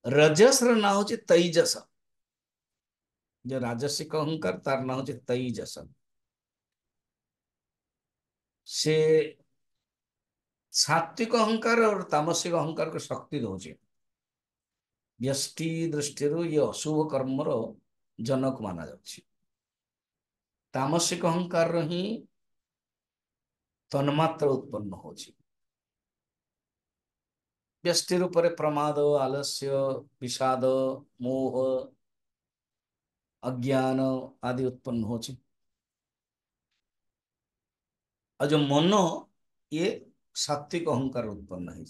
Speaker 1: रजस ना हूँ तैजस जो राजसिक अहंकार तार ना हूँ तैजस से सात्विक अहंकार और तामसिक अहंकार को शक्ति दौचे व्यष्टि दृष्टि ये अशुभ कर्मर जनक माना जाउछि तामसिक अहंकार ही तन्मात्र उत्पन्न होछि व्यष्टि रूप से प्रमाद आलस्य विषाद मोह अज्ञान आदि उत्पन्न होछि और जो मन ये सात्विक अहंकार उत्पन्न है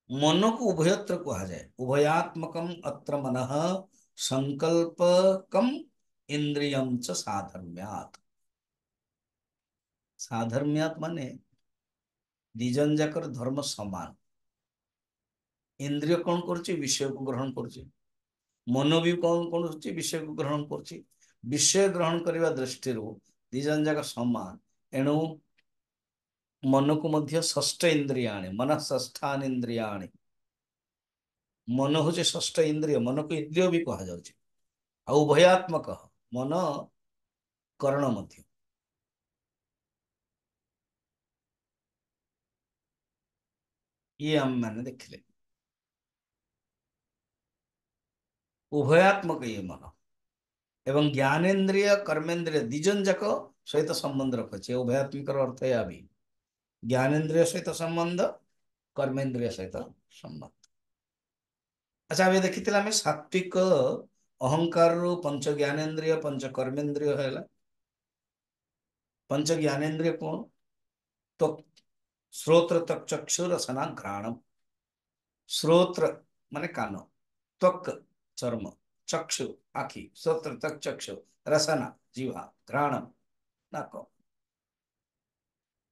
Speaker 1: मन को उभयत्र कहा जाए उभयात्मकम अत्र मनः संकल्पकम इंद्रियम च साधर्म्यात् साधर्म्यात् माने दिजन जाकर धर्म समान इंद्रिय कौन करछि विषय को ग्रहण करछि मन भी कौन कौन करछि विषय को ग्रहण करछि विषय ग्रहण करने दृष्टि दिजन जाक समान एणु मन को मध्य षष्ठ इंद्रियाणि मन षष्ठान इंद्रियाणि मन हूँ षष्ठ इंद्रिय मन को इंद्रिय भी कहा जाउछि उभयात्मक मन कर्ण मध्य ये हम मैंने देखले उभयात्मक ये मन एवं ज्ञानेन्द्रिय कर्मेन्द्रिय दिजन जाक सहित संबंध रखुचे उभयात्मिक अर्थ या भी ज्ञानेन्द्रिय सहित संबंध कर्मेन्द्रिय सहित संबंध अच्छा अभी देखी आम सात्विक अहंकार रु पंच ज्ञानेन्द्रिय पंच कर्मेन्द्रिय है पंच ज्ञानेन्द्रिय कौन तो श्रोत्र तक चक्षु रसना घ्राणम श्रोत्र माने कान त्वक चर्म चक्षु आखि श्रोत्र तक चक्षु रसना जीवा घ्राणम नाक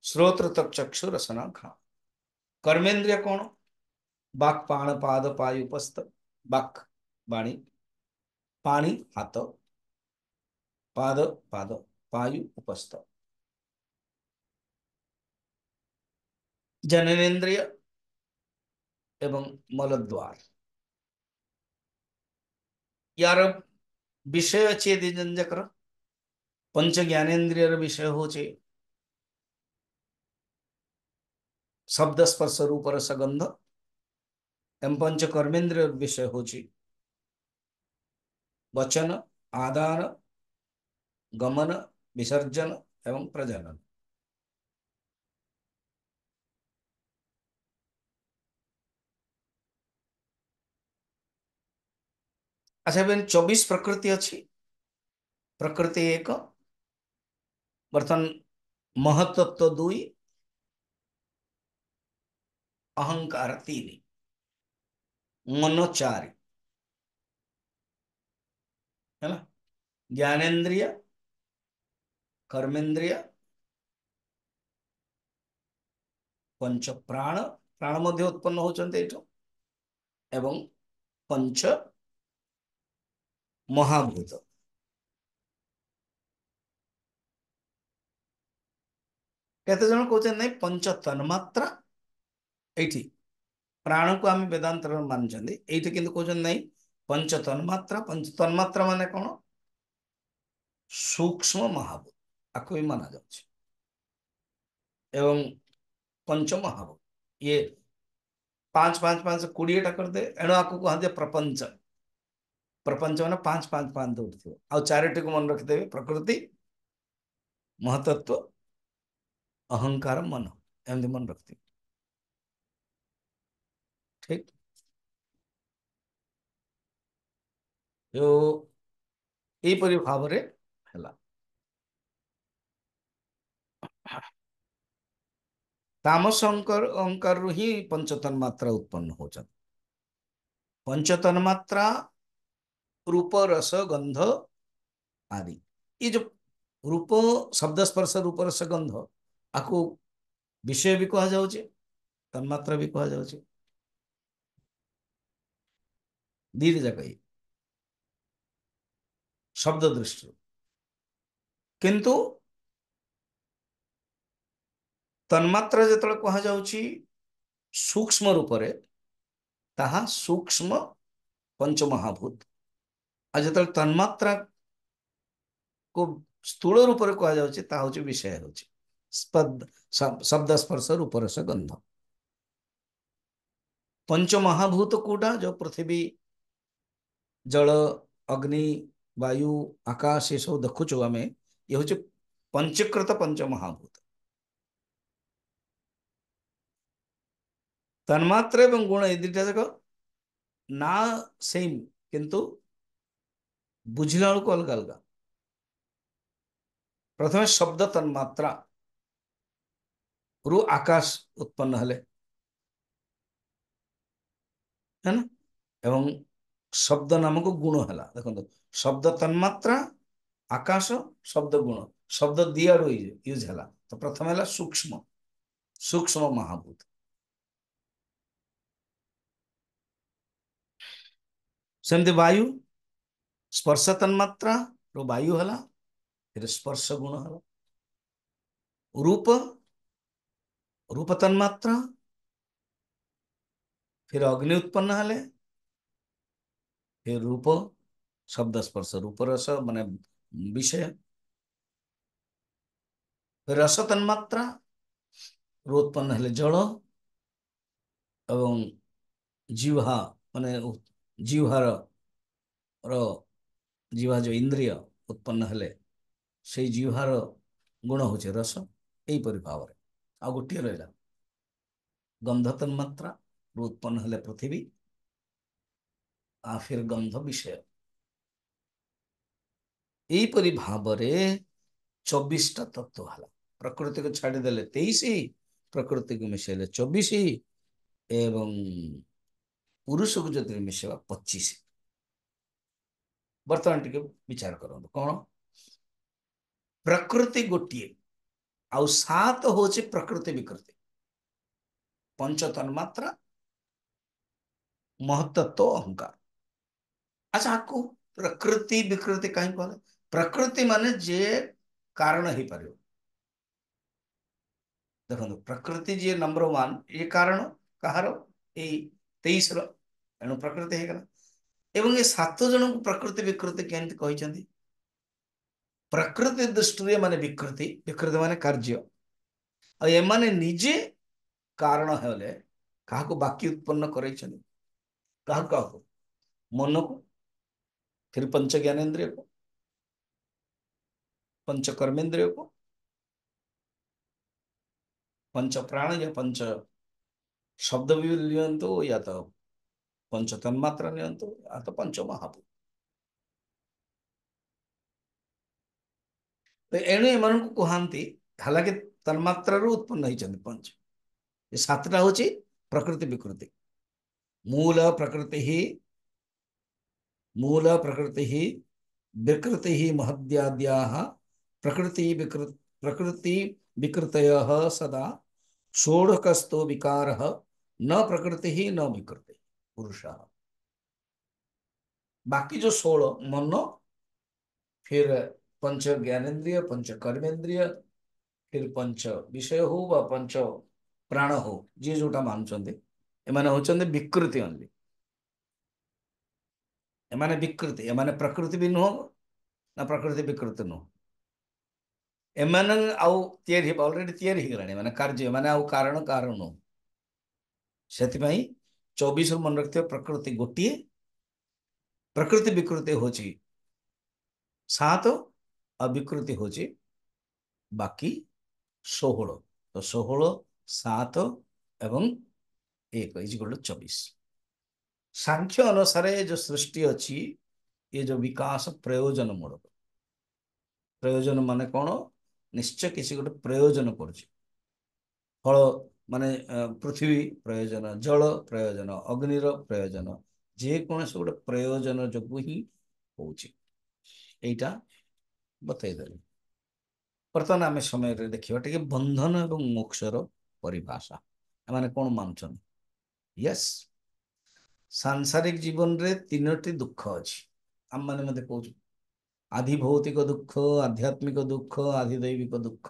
Speaker 1: श्रोत्र तक चक्षु रसना घ्राण कर्मेन्द्रिय कौन बाक पाण पाद पायुपस्थ बाक बाणी पाणी हाथ पाद पाद पायु उपस्थ जननेन्द्रिय एवं मलद्वार यार विषय अच्छे दिजंजकर पंच ज्ञानेन्द्रिय विषय होचे शब्द स्पर्श रूप रसगंध एवं पंच कर्मेन्द्रिय विषय होची वचन आदान गमन विसर्जन एवं प्रजनन अच्छा बेन 24 प्रकृति अच्छी प्रकृति एक बर्तन महतत्व दुई अहंकार तीन मन चारि है ना ज्ञानेन्द्रिय कर्मेन्द्रिय पंच प्राण प्राण मध्य उत्पन्न होचंते एठो एवं पंच महाभूत केते जन कहते नहीं पंच तन्मात्रा एठी प्राण को आम वेदांत मानते ये किंतु कहते नहीं पंच तन्मात्रा माने कौन सूक्ष्म महाभूत आपको भी माना जाଉଛି एवं पंच महाभूत ये पांच पांच पांच 20टा कर दे एणु आपको कहते प्रपंच प्रपंच मैंने पांच पांच पांच दौड़ थी आउ चारिटी को मन रखिदेवे प्रकृति महतत्व अहंकार मन एमती मन रखते ठीक यो यहीपरि भाव है तामस अहंकार रु ही पंचतन्मात्रा उत्पन्न हो जाती। पंचतन्मात्रा रूप रस गंध आदि, ये जो रूप शब्द स्पर्श रूप रस गंध आको विषय भी कहा जाउचे, तन्मात्रा भी कहा जाउचे, दीद जाक शब्द दृष्टि। किंतु तन्मात्रा जेतले कहा जाउची सूक्ष्म रूप रे, ताहा सूक्ष्म पंचमहाभूत। आ जेतले तन्मात्रा को स्थूल रूप रे कहा जाउची ता होची विषय होची शब्द स्पर्श रूप रस गंध। पंचमहाभूत कोटा जो पृथ्वी जल अग्नि वायु आकाश ये सब देखुचु आम, ये हूँ पंचीकृत पंचमहाभूत। तन्मात्रा एवं गुण ये दुटा जाक ना सेम, किंतु बुझला बेलू अलग अलग। प्रथम शब्द तन्मात्रा रु आकाश उत्पन्न हेले, है ना, एवं शब्द नामक गुण है। देखो शब्द तन्मात्रा आकाश शब्द गुण, शब्द दियारु यूज है। तो प्रथम है सूक्ष्म, सूक्ष्म महाभूत। सेमती वायु स्पर्श तन्मात्रा रो वायु है, फिर स्पर्श गुण है। रूप रूप तन्मात्रा, फिर अग्नि उत्पन्न हेले, फिर रूप शब्द स्पर्श रूप रस माने विषय, फिर रस तन्मात्रा रो उत्पन्न हेले जल, एवं जीवा माने जीवार जीवा जो इंद्रिय उत्पन्न हेले से जीवार गुण हूँ रस। यहीपरि भाव में आ गोटे रहा गंध तन्मात्रा उत्पन्न हेले पृथ्वी, आ फिर गंध विषय। यहीपरि भाव में 24टा तत्व है। प्रकृति को छाड़देले 23, प्रकृति को मिसेले 24, एवं पुरुष को जब मिसेवा 25। बर्तमान टिके विचार करूँ कौन प्रकृति गोटे आउ 7 हूँ प्रकृति विकृति। पंच तन्मात्रा महत्त्व अहंकार। अच्छा आपको प्रकृति विकृति कहीं कहले? प्रकृति माने जे कारण ही पार। देखो प्रकृति जी नंबर 1 ये कारण कहार 23 एणु प्रकृति है। एवं ये 7 जन को प्रकृति विकृति केमती कहते? प्रकृति दृष्टि माने विकृति, विकृति माने कार्य, और ये माने निजे कारण हेले क्या बाकी उत्पन्न कर मन को, फिर पंच ज्ञानेन्द्रिय को, पंच कर्मेंद्रिय को, पंच प्राण या पंच शब्द भी लियंतु, या तो पंच तन्मात्रा नियंतु, या तो पंच महाभूत। तो एणु एम को कहती हालांकि तन्मात्रा उत्पन्न होती पंच, ये 7टा हूँ प्रकृति विकृति। मूल प्रकृति विकृति महद्याद्या प्रकृति विकृतयः सदा षोडकस्तो विकारः न प्रकृति न विकृति पुरुषः। बाकी जो 16 मन, फिर पंच ज्ञानेन्द्रिय, पंच कर्मेंद्रिय, फिर पंच विषय हो व पंच प्राण हो, जी जोटा मानुंट एमाने होचंदे विकृति ओनली। एमाने विकृति, एमाने प्रकृति भी नुह ना प्रकृति विकृति नुह। एमाने आउ तैयारी ऑलरेडी तैयारी हो गलानी, माने कार्य माने आउ कारण कारण नुह। सेति 24 मन रखते प्रकृति गोटे, प्रकृति विकृति होची 7, अविकृति होची बाकी 16। तो 16 7 एवं 1 इक्वल 24। सांख्य अनुसार जो सृष्टि अच्छी, ये जो विकास प्रयोजन मूलक, प्रयोजन माने कौन ନିଶ୍ଚୟ କିଛି ଗୋଟେ ପ୍ରୟୋଜନ କରୁଛି। ଫଳ ମାନେ ପୃଥିବୀ ପ୍ରୟୋଜନ, ଜଳ ପ୍ରୟୋଜନ, ଅଗ୍ନିର ପ୍ରୟୋଜନ, ଯେକୌଣସି ଗୋଟେ ପ୍ରୟୋଜନ ଯୋଗୁ ହିଁ ହଉଛି। ଏଇଟା ବତେଇଦେଲି। ବର୍ତ୍ତମାନ ଆମେ ସମୟରେ ଦେଖିବା ଟିକେ ବନ୍ଧନ ଏବଂ ମୋକ୍ଷର ପରିଭାଷା। ଏମାନେ କଣ ମାନୁଛନ୍ତି? ୟେସ୍, ସାଂସାରିକ ଜୀବନରେ ତିନୋଟି ଦୁଃଖ ଅଛି। ଆମମାନେ ମଧ୍ୟ କହୁଛୁ ଆଧି ଭୌତିକ ଦୁଃଖ, ଆଧ୍ୟାତ୍ମିକ ଦୁଃଖ, ଆଧିଦୈବିକ ଦୁଃଖ।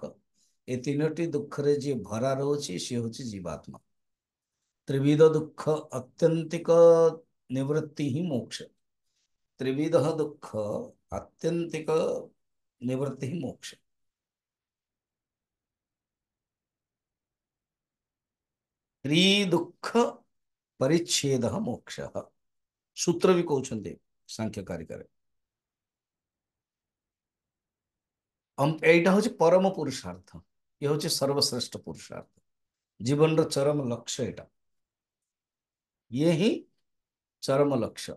Speaker 1: ଏ ତିନୋଟି ଦୁଃଖରେ ଯିଏ ଭରା ରହୁଛି ସିଏ ହଉଛି ଜୀବାତ୍ମା। ତ୍ରିବିଧ ଦୁଃଖ ଆତ୍ୟନ୍ତିକ ନିବୃତ୍ତି ହିଁ ମୋକ୍ଷ। ତ୍ରିବିଧ ଦୁଃଖ ଆତ୍ୟନ୍ତିକ ନିବୃତ୍ତି ହିଁ ମୋକ୍ଷ। ତ୍ରିଦୁଃଖ ପରିଚ୍ଛେଦ ମୋକ୍ଷ ସୂତ୍ର ବି କହୁଛନ୍ତି ସାଂଖ୍ୟ କାରିକାରେ। ଏଇଟା ହଉଛି ପରମ ପୁରୁଷାର୍ଥ, ଇଏ ହଉଛି ସର୍ବଶ୍ରେଷ୍ଠ ପୁରୁଷାର୍ଥ, ଜୀବନର ଚରମ ଲକ୍ଷ୍ୟ ଏଇଟା। ଇଏ ହିଁ ଚରମ ଲକ୍ଷ୍ୟ।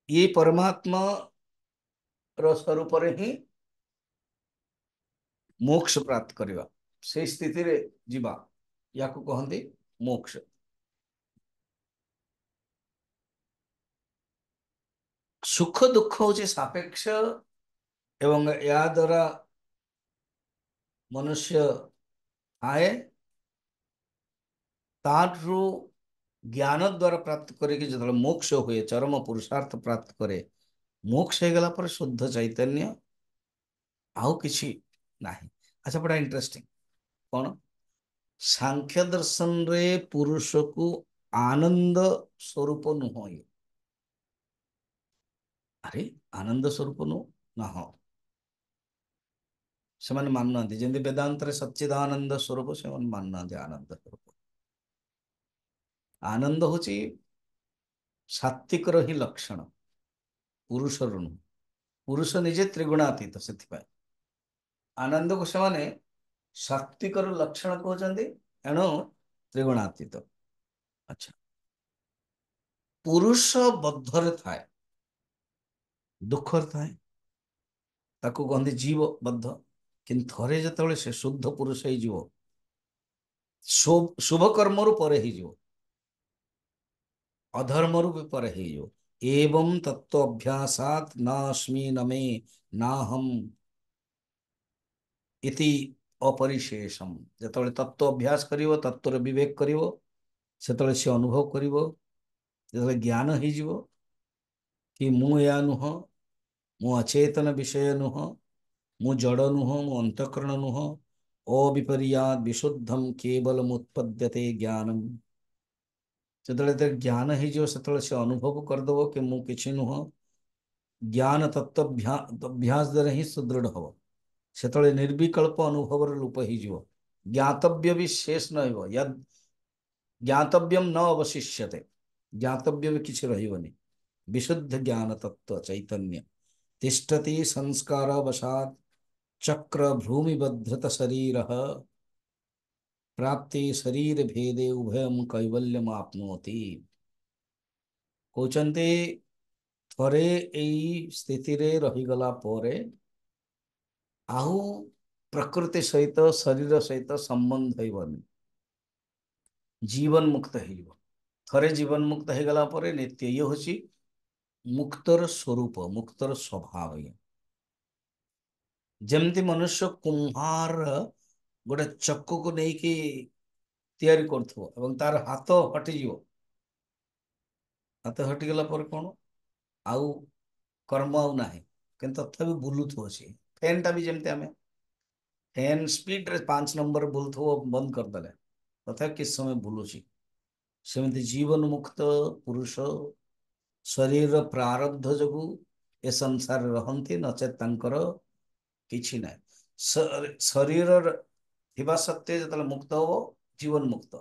Speaker 1: ଇଏ ପରମାତ୍ମା ର ସ୍ୱରୂପରେ ହିଁ ମୋକ୍ଷ ପ୍ରାପ୍ତ କରିବା, ସେଇ ସ୍ଥିତିରେ ଯିବା, ୟାକୁ କହନ୍ତି ମୋକ୍ଷ। ସୁଖ ଦୁଃଖ ହଉଛି ସାପେକ୍ଷ ଏବଂ ଏହା ଦ୍ୱାରା ମନୁଷ୍ୟ ଆଏ ତାଠୁ ଜ୍ଞାନ ଦ୍ୱାରା ପ୍ରାପ୍ତ କରିକି ଯେତେବେଳେ ମୋକ୍ଷ ହୁଏ, ଚରମ ପୁରୁଷାର୍ଥ ପ୍ରାପ୍ତ କରେ, ମୋକ୍ଷ ହେଇଗଲା ପରେ ଶୁଦ୍ଧ ଚୈତନ୍ୟ, ଆଉ କିଛି ନାହିଁ। ଆଚ୍ଛା, ବड़ा ଇଣ୍ଟରେଷ୍ଟିଂ କଣ, ସାଂଖ୍ୟ ଦର୍ଶନରେ ପୁରୁଷକୁ ଆନନ୍ଦ ସ୍ୱରୂପ ନୁହଁ ଇଏ। ଆରେ ଆନନ୍ଦ ସ୍ୱରୂପ ନୁହଁ ନା? ହଁ, ସେମାନେ ମାନୁନାହାନ୍ତି। ଯେମିତି ବେଦାନ୍ତରେ ସଚ୍ଚିଦାନନ୍ଦ ସ୍ୱରୂପ, ସେମାନେ ମାନୁନାହାନ୍ତି ଆନନ୍ଦ ସ୍ୱରୂପ। ଆନନ୍ଦ ହଉଛି ସାତ୍ଵିକର ହିଁ ଲକ୍ଷଣ, ପୁରୁଷର ନୁହଁ। ପୁରୁଷ ନିଜେ ତ୍ରିଗୁଣାତୀତ, ସେଥିପାଇଁ ଆନନ୍ଦକୁ ସେମାନେ ସାତ୍ଵିକର ଲକ୍ଷଣ କହୁଛନ୍ତି, ଏଣୁ ତ୍ରିଗୁଣାତୀତ। ଆଚ୍ଛା, ପୁରୁଷ ବଦ୍ଧରେ ଥାଏ, ଦୁଃଖରେ ଥାଏ, ତାକୁ କହନ୍ତି ଜୀବ ବଦ୍ଧ। କିନ୍ତୁ ଥରେ ଯେତେବେଳେ ସେ ଶୁଦ୍ଧ ପୁରୁଷ ହେଇଯିବ, ଶୁଭ କର୍ମରୁ ପରେ ହେଇଯିବ, ଅଧର୍ମରୁ ବି ପରେ ହେଇଯିବ। ଏବଂ ତତ୍ତ୍ୱ ଅଭ୍ୟାସାତ୍ ନାସ୍ମି ନମେ ନାହମ୍ ଇତି ଅପରିଶେଷମ୍। ଯେତେବେଳେ ତତ୍ତ୍ୱ ଅଭ୍ୟାସ କରିବ, ତତ୍ତ୍ୱର ବିବେକ କରିବ, ସେତେବେଳେ ସେ ଅନୁଭବ କରିବ, ଯେତେବେଳେ ଜ୍ଞାନ ହେଇଯିବ କି ମୁଁ ଏହା ନୁହଁ, ମୁଁ ଅଚେତନ ବିଷୟ ନୁହଁ, ମୁଁ ଜଡ଼ ନୁହଁ, ମୁଁ ଅନ୍ତଃକରଣ ନୁହଁ, ଅବିପର୍ଯ୍ୟାତ୍ ବିଶୁଦ୍ଧମ୍ କେବଲମ୍ ଉତ୍ପଦ୍ୟତେ ଜ୍ଞାନମ୍। ଯେତେବେଳେ ଜ୍ଞାନ ହେଇଯିବ, ସେତେବେଳେ ସେ ଅନୁଭବ କରିଦେବ କି ମୁଁ କିଛି ନୁହଁ। ଜ୍ଞାନ ତତ୍ତ୍ୱାଭ୍ୟାସ ଦ୍ୱାରା ହିଁ ସୁଦୃଢ଼ ହବ। ସେତେବେଳେ ନିର୍ବିକଳ୍ପ ଅନୁଭବର ରୂପ ହେଇଯିବ। ଜ୍ଞାତବ୍ୟ ବି ଶେଷ ନ ହେବ। ୟଦ୍ ଜ୍ଞାତବ୍ୟମ୍ ନ ଅବଶିଷ୍ୟତେ, ଜ୍ଞାତବ୍ୟ ବି କିଛି ରହିବନି। ବିଶୁଦ୍ଧ ଜ୍ଞାନ ତତ୍ତ୍ୱ ଚୈତନ୍ୟ ତିଷ୍ଠତି ସଂସ୍କାରବଶାତ୍ ଚକ୍ର ଭୂମିବଦ୍ଧୃତ ଶରୀରଃ ପ୍ରାପ୍ତି ଶରୀର ଭେଦେ ଉଭୟମ୍ କୈବଲ୍ୟମ୍ ଆପ୍ନୋତି। କହୁଛନ୍ତି ଥରେ ଏଇ ସ୍ଥିତିରେ ରହିଗଲା ପରେ ଆଉ ପ୍ରକୃତି ସହିତ, ଶରୀର ସହିତ ସମ୍ବନ୍ଧ ରହିବନି, ଜୀବନ ମୁକ୍ତ ହେଇଯିବ। ଥରେ ଜୀବନ ମୁକ୍ତ ହେଇଗଲା ପରେ ନିତ୍ୟ, ଇଏ ହଉଛି ମୁକ୍ତର ସ୍ୱରୂପ, ମୁକ୍ତର ସ୍ୱଭାବ। ଯେମିତି ମନୁଷ୍ୟ କୁମ୍ଭାର ଗୋଟେ ଚକକୁ ନେଇକି ତିଆରି କରୁଥିବ ଏବଂ ତାର ହାତ ହଟିଯିବ, ହାତ ହଟିଗଲା ପରେ କଣ, ଆଉ କର୍ମ ଆଉ ନାହିଁ, କିନ୍ତୁ ତଥାପି ବୁଲୁଥିବ ସିଏ। ଫ୍ୟାନ୍ଟା ବି ଯେମିତି, ଆମେ ଫ୍ୟାନ୍ ସ୍ପିଡରେ 5 ନମ୍ବର ବୁଲୁଥିବ, ବନ୍ଦ କରିଦେଲେ ତଥାପି କିଛି ସମୟ ବୁଲୁଛି। ସେମିତି ଜୀବନ ମୁକ୍ତ ପୁରୁଷ ଶରୀରର ପ୍ରାରବ୍ଧ ଯୋଗୁ ଏ ସଂସାରରେ ରହନ୍ତି, ନଚେତ୍ ତାଙ୍କର କିଛି ନାହିଁ। ଶରୀରର ଥିବା ସତ୍ତ୍ୱେ ଯେତେବେଳେ ମୁକ୍ତ ହବ, ଜୀବନ ମୁକ୍ତ,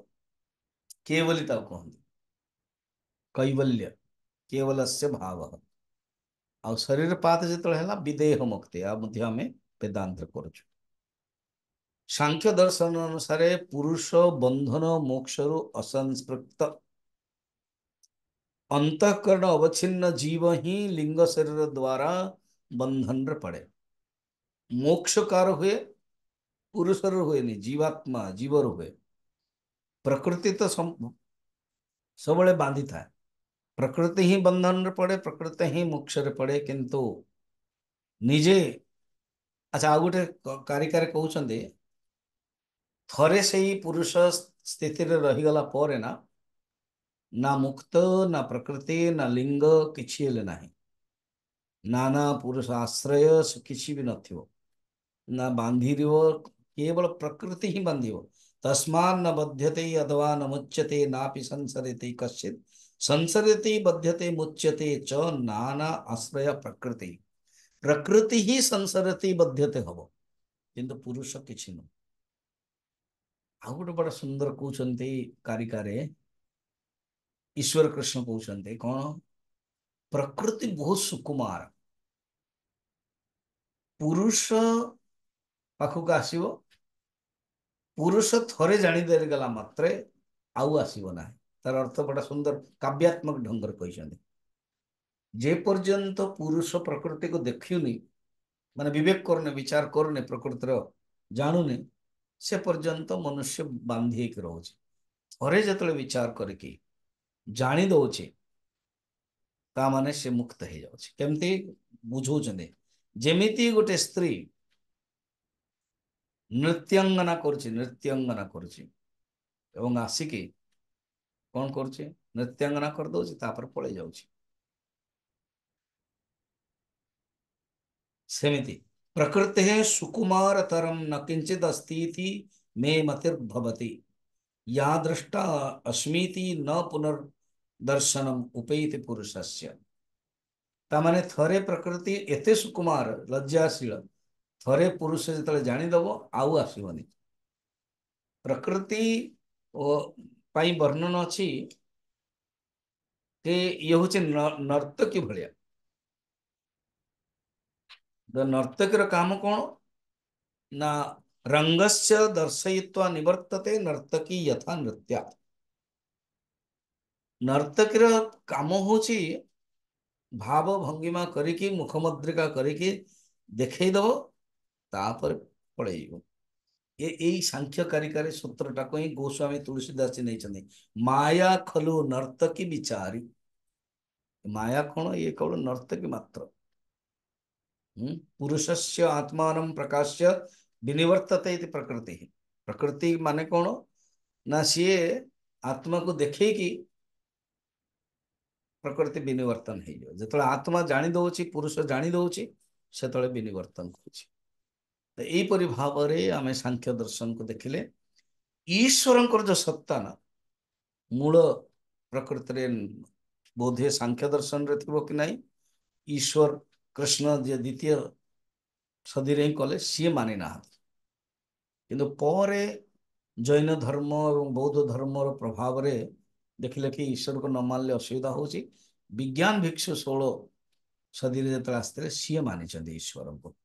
Speaker 1: କେବଲି ତାକୁ କହନ୍ତି କୈବଲ୍ୟ, କେବଲସ୍ୟ ଭାବ। ଆଉ ଶରୀର ପାତ ଯେତେବେଳେ ହେଲା, ବିଦେହ ମୁକ୍ତି। ଆଉ ମଧ୍ୟ ଆମେ ବେଦାନ୍ତ କରୁଛୁ। ସାଂଖ୍ୟ ଦର୍ଶନ ଅନୁସାରେ ପୁରୁଷ ବନ୍ଧନ ମୋକ୍ଷରୁ ଅସଂସ୍ପୃକ୍ତ, ଅନ୍ତଃକରଣ ଅବଚ୍ଛିନ୍ନ ଜୀବ ହିଁ ଲିଙ୍ଗ ଶରୀର ଦ୍ୱାରା बंधन रे पड़े। मोक्ष कार हुए पुरुष हुए नहीं, जीवात्मा जीवर हुए। प्रकृति तो सबले बांधी था। प्रकृति ही बंधन रे पड़े, प्रकृति ही मोक्ष रे पड़े, किंतु निजे। अच्छा, आ गोटे कारिकारे कहउछन्ते, थरे सेही पुरुष स्थिति रे रहीगला परे ना, ना मुक्त ना प्रकृति ना लिंग किछि हेले नाही। नाना पुरुष आश्रय से किछि भी नथिवो, ना बांधी केवल प्रकृति ही बांधिव। तस्मान् न बध्यते अथवा न मुच्यते नापि संसरति कश्चित्, संसरति बध्यते मुच्यते च नाना आश्रय प्रकृति। प्रकृति ही संसरति बध्यते हब, किंतु पुरुष किछि न। आ गोटे बड़ा सुंदर कहउछन्ते कारिकारे, ईश्वर कृष्ण कहउछन्ते कौन, प्रकृति बहुत सुकुमार, पुरुष पाखक आसीबो, पुरुष थरे जानी दे गला मात्रे आउ आसीबो ना। तार अर्थ बड़ा सुंदर काव्यात्मक ढंग कहते। जे पर्यंत पुरुष प्रकृति को देखुनी, माने विवेक करने विचार करने प्रकृतिर जानूनी, से पर्यंत मनुष्य बांधी रोचे। थरे जतले विचार करके जानी दौचे, ता माने से मुक्त हो जाउचे। केमती बुझौचंदे, जेमिति गोटे स्त्री नृत्यांगना करुची, नृत्यांगना करुची एवं आसिकी कौन करुचे, नृत्यांगना कर दौची, तापर पळे जाउची। सेमिति प्रकृते सुकुमार तरम न किंचित अस्तीति मे मतिर्भवति, या दृष्टा अस्मीति न पुनर्दर्शनम उपेति पुरुषस्य। तामाने थरे प्रकृति एते सुकुमार लज्जाशील, थरे पुरुष जिते जानीदब आउ आसबनी। प्रकृति पाई वर्णन अच्छी कि ये हूँ नर्तकी भाया। नर्तकीर काम कौन ना, रंगस्य दर्शयित्वा निवर्तते नर्तकी यथा नृत्या। नर्तकीर काम होची भाव भंगिमा करिकी मुखमुद्रिका करिकी देखैदब, तापर पळेइबो। ये यही सांख्य कारिकारे सूत्रटा को ही गोस्वामी तुलसीदास जी नहीं। माया खलु नर्तकी विचारी, माया कौन, ये केवल नर्तकी मात्र। पुरुषस्य आत्मानं प्रकाश्य विनिवर्तते इति प्रकृति। प्रकृति माने कौन ना, सी आत्मा को देखे कि प्रकृति विनिवर्तन हो जो आत्मा जानी दौची, पुरुष जानी दौची, से विनिवर्तन होची। तो यहीपरि भाव में आम सांख्य दर्शन को देखिले, ईश्वर जो सत्ता ना मूल प्रकृति बोधे सांख्य दर्शन रे थिबो कि नहीं, ईश्वर कृष्ण जे द्वितीय सदी रे कले सी मानि ना। किंतु परे जैन धर्म और बौद्ध धर्म प्रभाव रे देखिले कि ईश्वर को न मानले असुविधा होची। विज्ञान भिक्षु 16 सदी रे जतले आस्ते सी मानि ईश्वर को।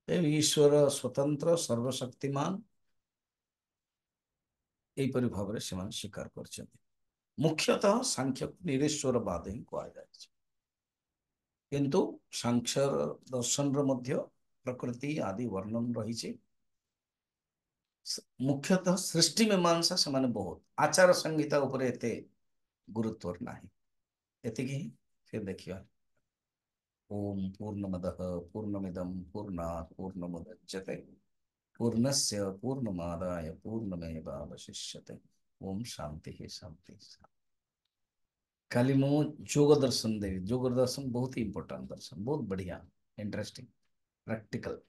Speaker 1: ईश्वर स्वतंत्र सर्वशक्तिमान यहीपरि भाव में से स्वीकार कर। मुख्यतः सांख्य निरेश्वरवाद ही कहुए, किंतु सांख्य दर्शन मध्य प्रकृति आदि वर्णन रही। मुख्यतः सृष्टि मीमांसा से माने बहुत, आचार संहिता उपरे एते गुरुत्व नाही। एतिकी फिर देखिए, ओम पूर्णमदः पूर्णमिदं पूर्णात् पूर्णमुदच्यते पूर्णस्य पूर्णमादाय पूर्णमेवावशिष्यते। ओम शांति ही शांति। खाली मु जोग दर्शन देवी, जोग दर्शन बहुत ही इंपोर्टेंट दर्शन, बहुत बढ़िया इंटरेस्टिंग प्रैक्टिकल।